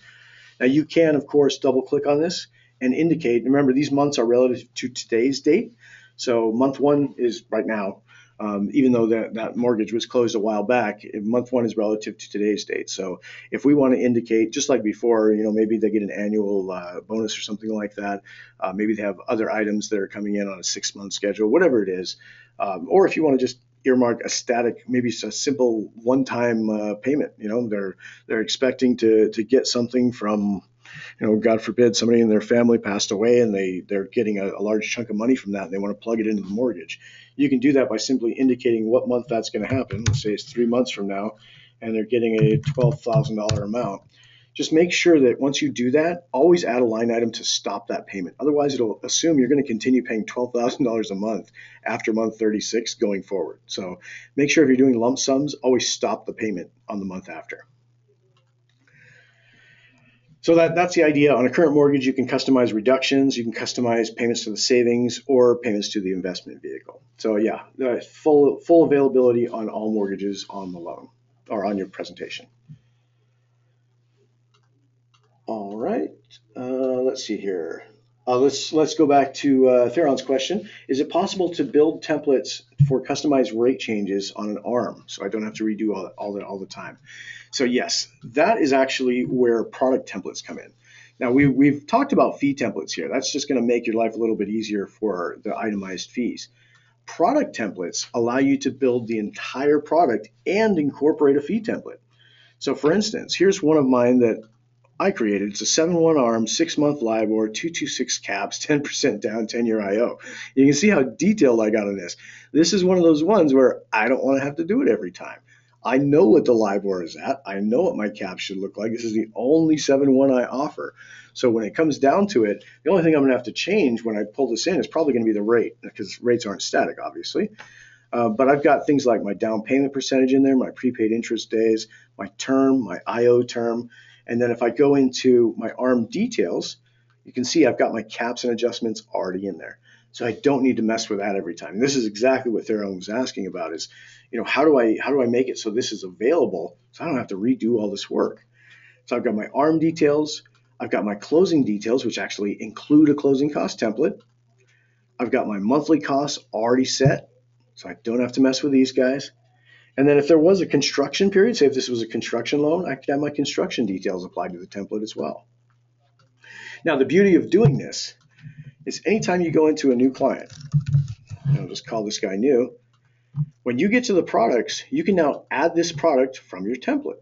Now you can, of course, double click on this and indicate, remember these months are relative to today's date. So month one is right now, even though that mortgage was closed a while back, month one is relative to today's date. So if we want to indicate, just like before, maybe they get an annual bonus or something like that. Maybe they have other items that are coming in on a 6-month schedule, whatever it is. Or if you want to just earmark a static, maybe it's a simple one-time payment. They're expecting to get something from God forbid somebody in their family passed away and they're getting a large chunk of money from that and they want to plug it into the mortgage. You can do that by simply indicating what month that's going to happen. Let's say it's 3 months from now and they're getting a $12,000 amount. Just make sure that once you do that, always add a line item to stop that payment. Otherwise, it'll assume you're going to continue paying $12,000 a month after month 36 going forward. So make sure if you're doing lump sums, always stop the payment on the month after. So that's the idea. On a current mortgage, you can customize reductions, you can customize payments to the savings or payments to the investment vehicle. So yeah, full availability on all mortgages on the loan or on your presentation. All right, let's see here. Let's go back to Theron's question. Is it possible to build templates for customized rate changes on an ARM so I don't have to redo all the time? So yes, that is actually where product templates come in. Now we've talked about fee templates here. That's just going to make your life a little bit easier for the itemized fees. Product templates allow you to build the entire product and incorporate a fee template. So for instance, here's one of mine that I created. It's a 7-1 ARM, 6-month LIBOR, 226 caps, 10% down, 10-year IO. You can see how detailed I got on this. This is one of those ones where I don't want to have to do it every time. I know what the LIBOR is at. I know what my cap should look like. This is the only 7-1 I offer. So when it comes down to it, the only thing I'm going to have to change when I pull this in is probably going to be the rate, because rates aren't static, obviously. But I've got things like my down payment percentage in there, my prepaid interest days, my term, my IO term. And then if I go into my ARM details, you can see I've got my caps and adjustments already in there. So I don't need to mess with that every time. And this is exactly what Theron was asking about is, how do I make it so this is available so I don't have to redo all this work? So I've got my ARM details. I've got my closing details, which actually include a closing cost template. I've got my monthly costs already set, so I don't have to mess with these guys. And then if there was a construction period, say if this was a construction loan, I could have my construction details applied to the template as well. Now, the beauty of doing this is anytime you go into a new client, I'll just call this guy new, when you get to the products, you can now add this product from your template.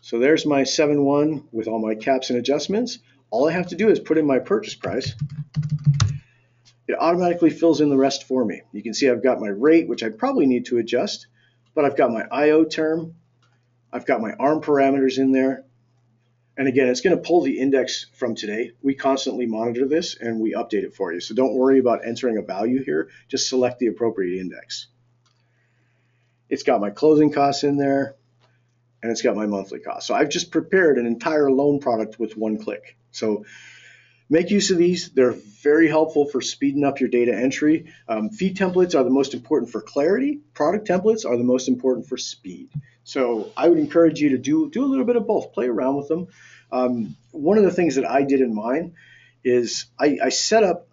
So there's my 7-1 with all my caps and adjustments. All I have to do is put in my purchase price. It automatically fills in the rest for me. You can see I've got my rate, which I probably need to adjust, but I've got my IO term, I've got my ARM parameters in there, and again, it's going to pull the index from today. We constantly monitor this and we update it for you, so don't worry about entering a value here, just select the appropriate index. It's got my closing costs in there, and it's got my monthly costs. So I've just prepared an entire loan product with one click. So make use of these. They're very helpful for speeding up your data entry. Fee templates are the most important for clarity. Product templates are the most important for speed. So I would encourage you to do a little bit of both. Play around with them. One of the things that I did in mine is I set up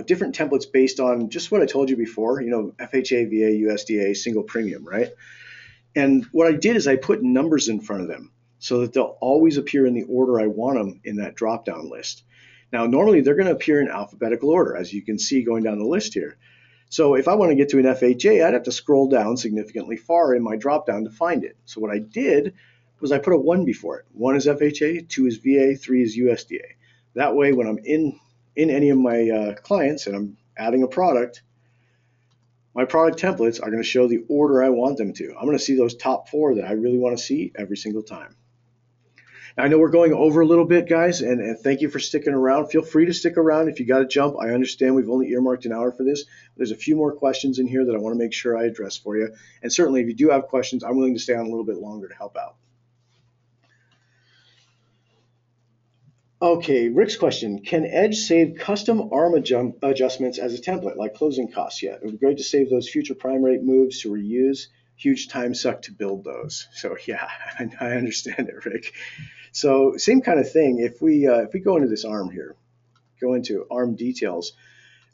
different templates based on just what I told you before, FHA, VA, USDA, single premium, right? And what I did is I put numbers in front of them so that they'll always appear in the order I want them in that drop-down list. Now, normally they're going to appear in alphabetical order, as you can see going down the list here. So if I want to get to an FHA, I'd have to scroll down significantly far in my drop-down to find it. So what I did was I put a 1 before it. 1 is FHA, 2 is VA, 3 is USDA. That way, when I'm in any of my clients and I'm adding a product, my product templates are going to show the order I want them to. I'm going to see those top 4 that I really want to see every single time. Now, I know we're going over a little bit, guys, and thank you for sticking around. Feel free to stick around if you got to jump. I understand we've only earmarked an hour for this. There's a few more questions in here that I want to make sure I address for you. And certainly, if you do have questions, I'm willing to stay on a little bit longer to help out. Okay, Rick's question. Can Edge save custom ARM adjustments as a template, like closing costs yet? It would be great to save those future prime rate moves to reuse. Huge time suck to build those. So yeah, I understand it, Rick. So same kind of thing. If we go into this ARM here, go into ARM details,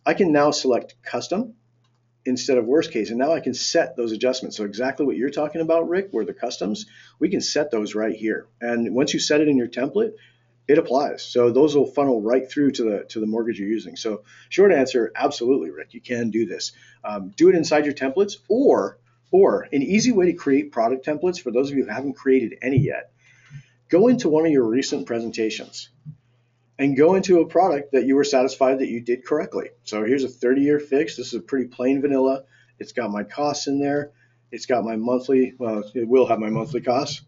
I can now select custom instead of worst case, and now I can set those adjustments. So exactly what you're talking about, Rick, where the customs, we can set those right here. And once you set it in your template, it applies. So those will funnel right through to the mortgage you're using. So short answer, absolutely, Rick, you can do this. Do it inside your templates, or an easy way to create product templates for those of you who haven't created any yet. go into one of your recent presentations and go into a product that you were satisfied that you did correctly. So here's a 30-year fix. This is a pretty plain vanilla. It's got my costs in there. It's got my monthly, well, it will have my monthly costs.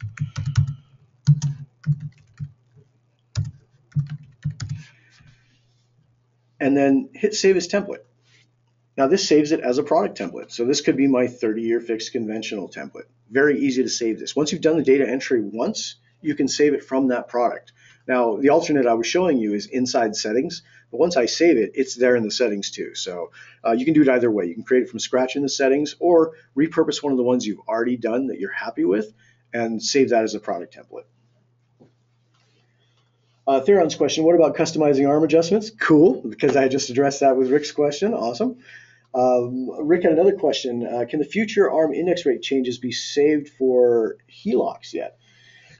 And then hit Save as Template. Now this saves it as a product template. So this could be my 30-year fixed conventional template. Very easy to save this. Once you've done the data entry once, you can save it from that product. Now the alternate I was showing you is inside settings, but once I save it, it's there in the settings too. So you can do it either way. You can create it from scratch in the settings or repurpose one of the ones you've already done that you're happy with and save that as a product template. Theron's question, what about customizing arm adjustments? Cool, because I just addressed that with Rick's question. Awesome. Rick had another question. Can the future arm index rate changes be saved for HELOCs yet?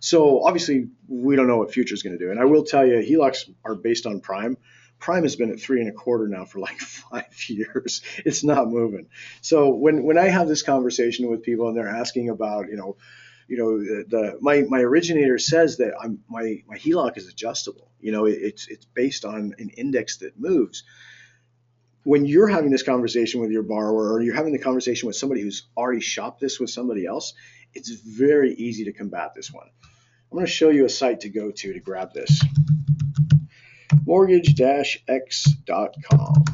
So obviously we don't know what future is going to do. And I will tell you, HELOCs are based on prime. Prime has been at 3.25 now for like 5 years. It's not moving. So when I have this conversation with people and they're asking about, my originator says that my HELOC is adjustable. It's based on an index that moves. When you're having this conversation with your borrower or you're having the conversation with somebody who's already shopped this with somebody else, it's very easy to combat this one. I'm going to show you a site to go to grab this. Mortgage-x.com.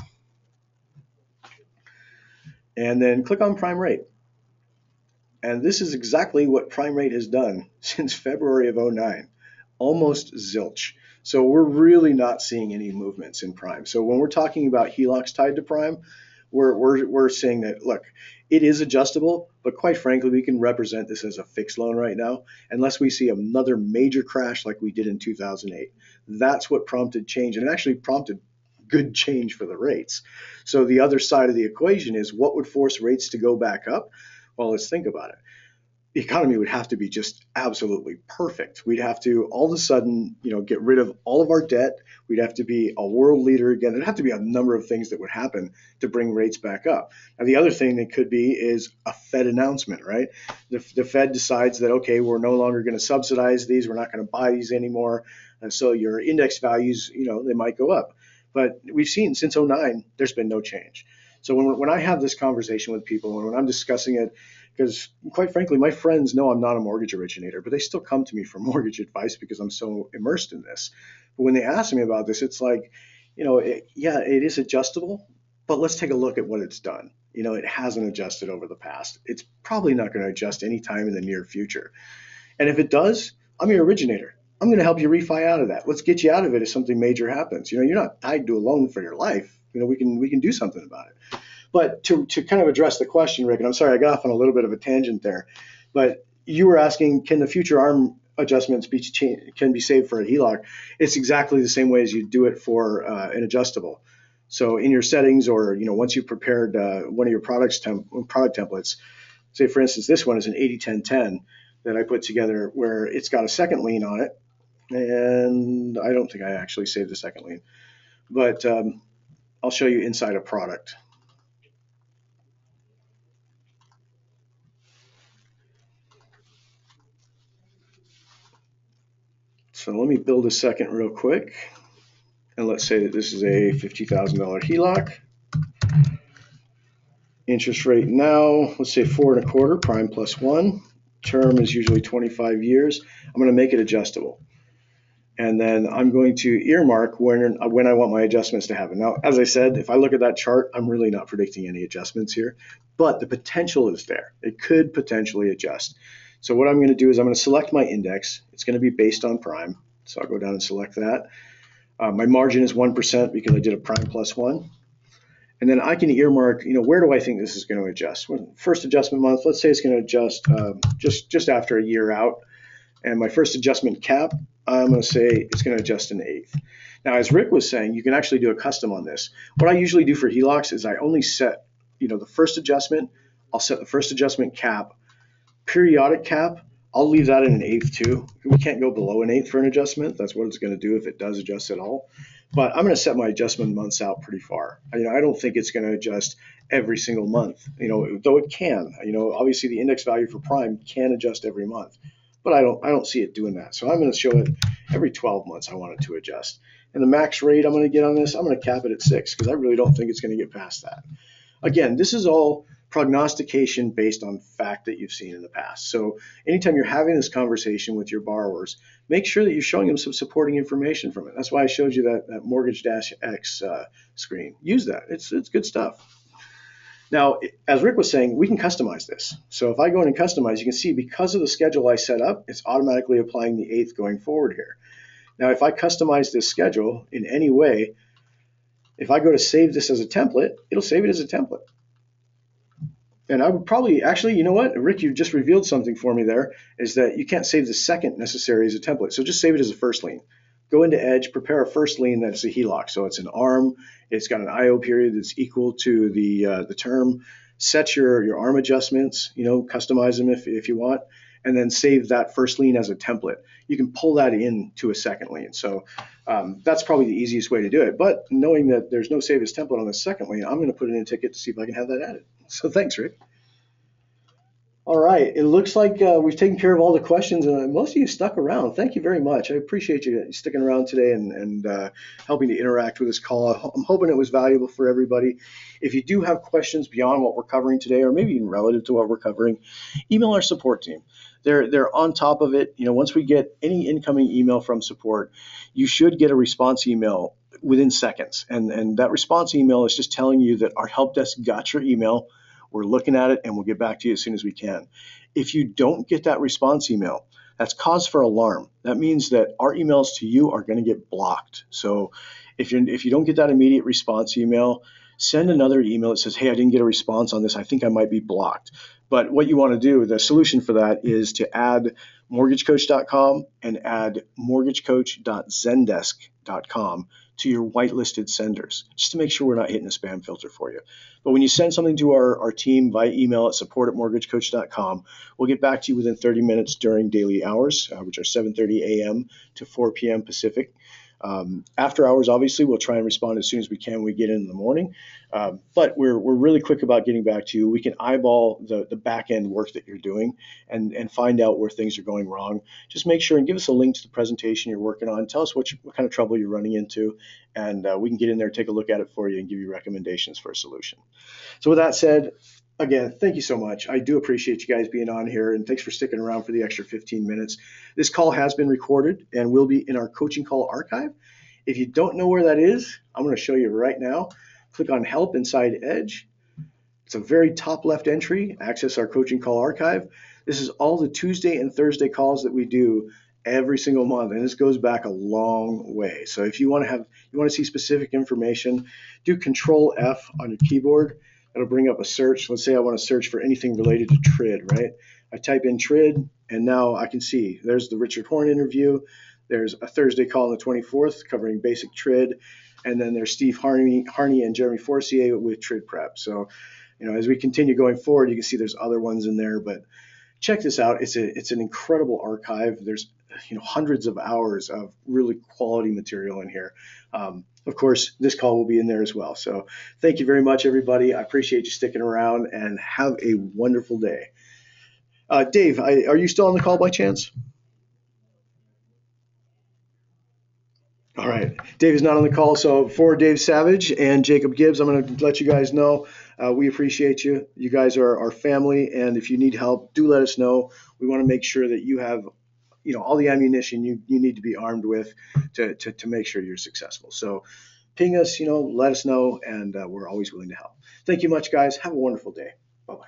And then click on prime rate. And this is exactly what prime rate has done since February of 2009. Almost zilch. So we're really not seeing any movements in prime. So when we're talking about HELOCs tied to prime, we're saying that, look, it is adjustable, but quite frankly, we can represent this as a fixed loan right now, unless we see another major crash like we did in 2008. That's what prompted change, and it actually prompted good change for the rates. So the other side of the equation is what would force rates to go back up? Well, let's think about it. The economy would have to be just absolutely perfect. We'd have to all of a sudden, get rid of all of our debt. We'd have to be a world leader again. There'd have to be a number of things that would happen to bring rates back up. Now, the other thing that could be is a Fed announcement, right? The Fed decides that, okay, we're no longer going to subsidize these. We're not going to buy these anymore. And so your index values, they might go up. But we've seen since 2009, there's been no change. So when I have this conversation with people and when I'm discussing it, because quite frankly, my friends know I'm not a mortgage originator, but they still come to me for mortgage advice because I'm so immersed in this. But when they ask me about this, it's like, it is adjustable, but let's take a look at what it's done. It hasn't adjusted over the past. It's probably not going to adjust anytime in the near future. And if it does, I'm your originator. I'm going to help you refi out of that. Let's get you out of it if something major happens. You're not tied to a loan for your life. We can do something about it. But to kind of address the question, Rick, and I'm sorry I got off on a little bit of a tangent there, but you were asking, can the future ARM adjustments can be saved for a HELOC? It's exactly the same way as you do it for an adjustable. So in your settings, or once you've prepared one of your product templates, say for instance this one is an 80-10-10 that I put together where it's got a second lien on it, and I don't think I actually saved the second lien, but I'll show you inside a product. So let me build a second real quick. And let's say that this is a $50,000 HELOC. Interest rate now, let's say 4.25, prime plus 1. Term is usually 25 years. I'm going to make it adjustable. And then I'm going to earmark when I want my adjustments to happen. Now, as I said, if I look at that chart, I'm really not predicting any adjustments here, but the potential is there. It could potentially adjust. So what I'm going to do is I'm going to select my index. It's going to be based on prime. So I'll go down and select that. My margin is 1% because I did a prime plus 1. And then I can earmark, where do I think this is going to adjust? Well, first adjustment month, let's say it's going to adjust just after a year out. And my first adjustment cap, I'm going to say it's going to adjust an eighth. Now, as Rick was saying, you can actually do a custom on this. What I usually do for HELOCs is I only set, the first adjustment. I'll set the first adjustment cap. Periodic cap, I'll leave that in an eighth too. We can't go below an eighth for an adjustment. That's what it's going to do if it does adjust at all. But I'm going to set my adjustment months out pretty far. I don't think it's going to adjust every single month, though it can. Obviously the index value for prime can adjust every month. but I don't see it doing that. So I'm going to show it every 12 months. I want it to adjust. And the max rate I'm going to get on this, I'm going to cap it at 6 because I really don't think it's going to get past that. Again, this is all prognostication based on fact that you've seen in the past. So anytime you're having this conversation with your borrowers, make sure that you're showing them some supporting information from it. That's why I showed you that Mortgage-X screen. Use that. It's good stuff. Now, as Rick was saying, we can customize this. So if I go in and customize, you can see because of the schedule I set up, it's automatically applying the 8th going forward here. Now, if I customize this schedule in any way, if I go to save this as a template, it'll save it as a template. And I would probably, actually, you know what, Rick, you just revealed something for me there, is that you can't save the second necessary as a template. So just save it as a first lien. Go into Edge, prepare a first lien that's a HELOC. So it's an ARM, it's got an IO period that's equal to the term. Set your ARM adjustments, customize them if you want, and then save that first lien as a template. You can pull that into a second lien. So that's probably the easiest way to do it. But knowing that there's no save as template on the second lien, I'm going to put in a ticket to see if I can have that added. So thanks, Rick. All right. It looks like we've taken care of all the questions, and most of you stuck around. Thank you very much. I appreciate you sticking around today and helping to interact with this call. I'm hoping it was valuable for everybody. If you do have questions beyond what we're covering today, or maybe even relative to what we're covering, email our support team. They're on top of it. Once we get any incoming email from support, you should get a response email within seconds. And that response email is just telling you that our help desk got your email. We're looking at it and we'll get back to you as soon as we can. If you don't get that response email, that's cause for alarm. That means that our emails to you are going to get blocked. So if you don't get that immediate response email, send another email that says, hey, I didn't get a response on this. I think I might be blocked. But what you want to do, the solution for that is to add mortgagecoach.com and add mortgagecoach.zendesk.com to your whitelisted senders, just to make sure we're not hitting a spam filter for you. But when you send something to our team via email at support@mortgagecoach.com, we'll get back to you within 30 minutes during daily hours, which are 7:30 a.m. to 4 p.m. Pacific. After hours, obviously, we'll try and respond as soon as we can when we get in the morning. But we're really quick about getting back to you. We can eyeball the back end work that you're doing and find out where things are going wrong. Just make sure and give us a link to the presentation you're working on. Tell us what kind of trouble you're running into, and we can get in there, take a look at it for you, and give you recommendations for a solution. So with that said, again, thank you so much. I do appreciate you guys being on here, and thanks for sticking around for the extra 15 minutes. This call has been recorded and will be in our coaching call archive. If you don't know where that is, I'm going to show you right now. Click on Help inside Edge. It's a very top left entry. Access our coaching call archive. This is all the Tuesday and Thursday calls that we do every single month, and this goes back a long way. So if you want to see specific information, do Control F on your keyboard. It'll bring up a search. Let's say I want to search for anything related to TRID, right? I type in TRID, and now I can see there's the Richard Horn interview. There's a Thursday call on the 24th covering basic TRID, and then there's Steve Harney and Jeremy Forcier with TRID Prep. So, as we continue going forward, you can see there's other ones in there, but check this out. It's an incredible archive. There's hundreds of hours of really quality material in here. Of course, this call will be in there as well. So thank you very much, everybody. I appreciate you sticking around, and have a wonderful day. Dave, are you still on the call by chance? All right. Dave is not on the call. So for Dave Savage and Jacob Gibbs, I'm going to let you guys know we appreciate you. You guys are our family, and if you need help, do let us know. We want to make sure that you have all the ammunition you need to be armed with to make sure you're successful. So ping us, let us know, and we're always willing to help. Thank you much, guys. Have a wonderful day. Bye-bye.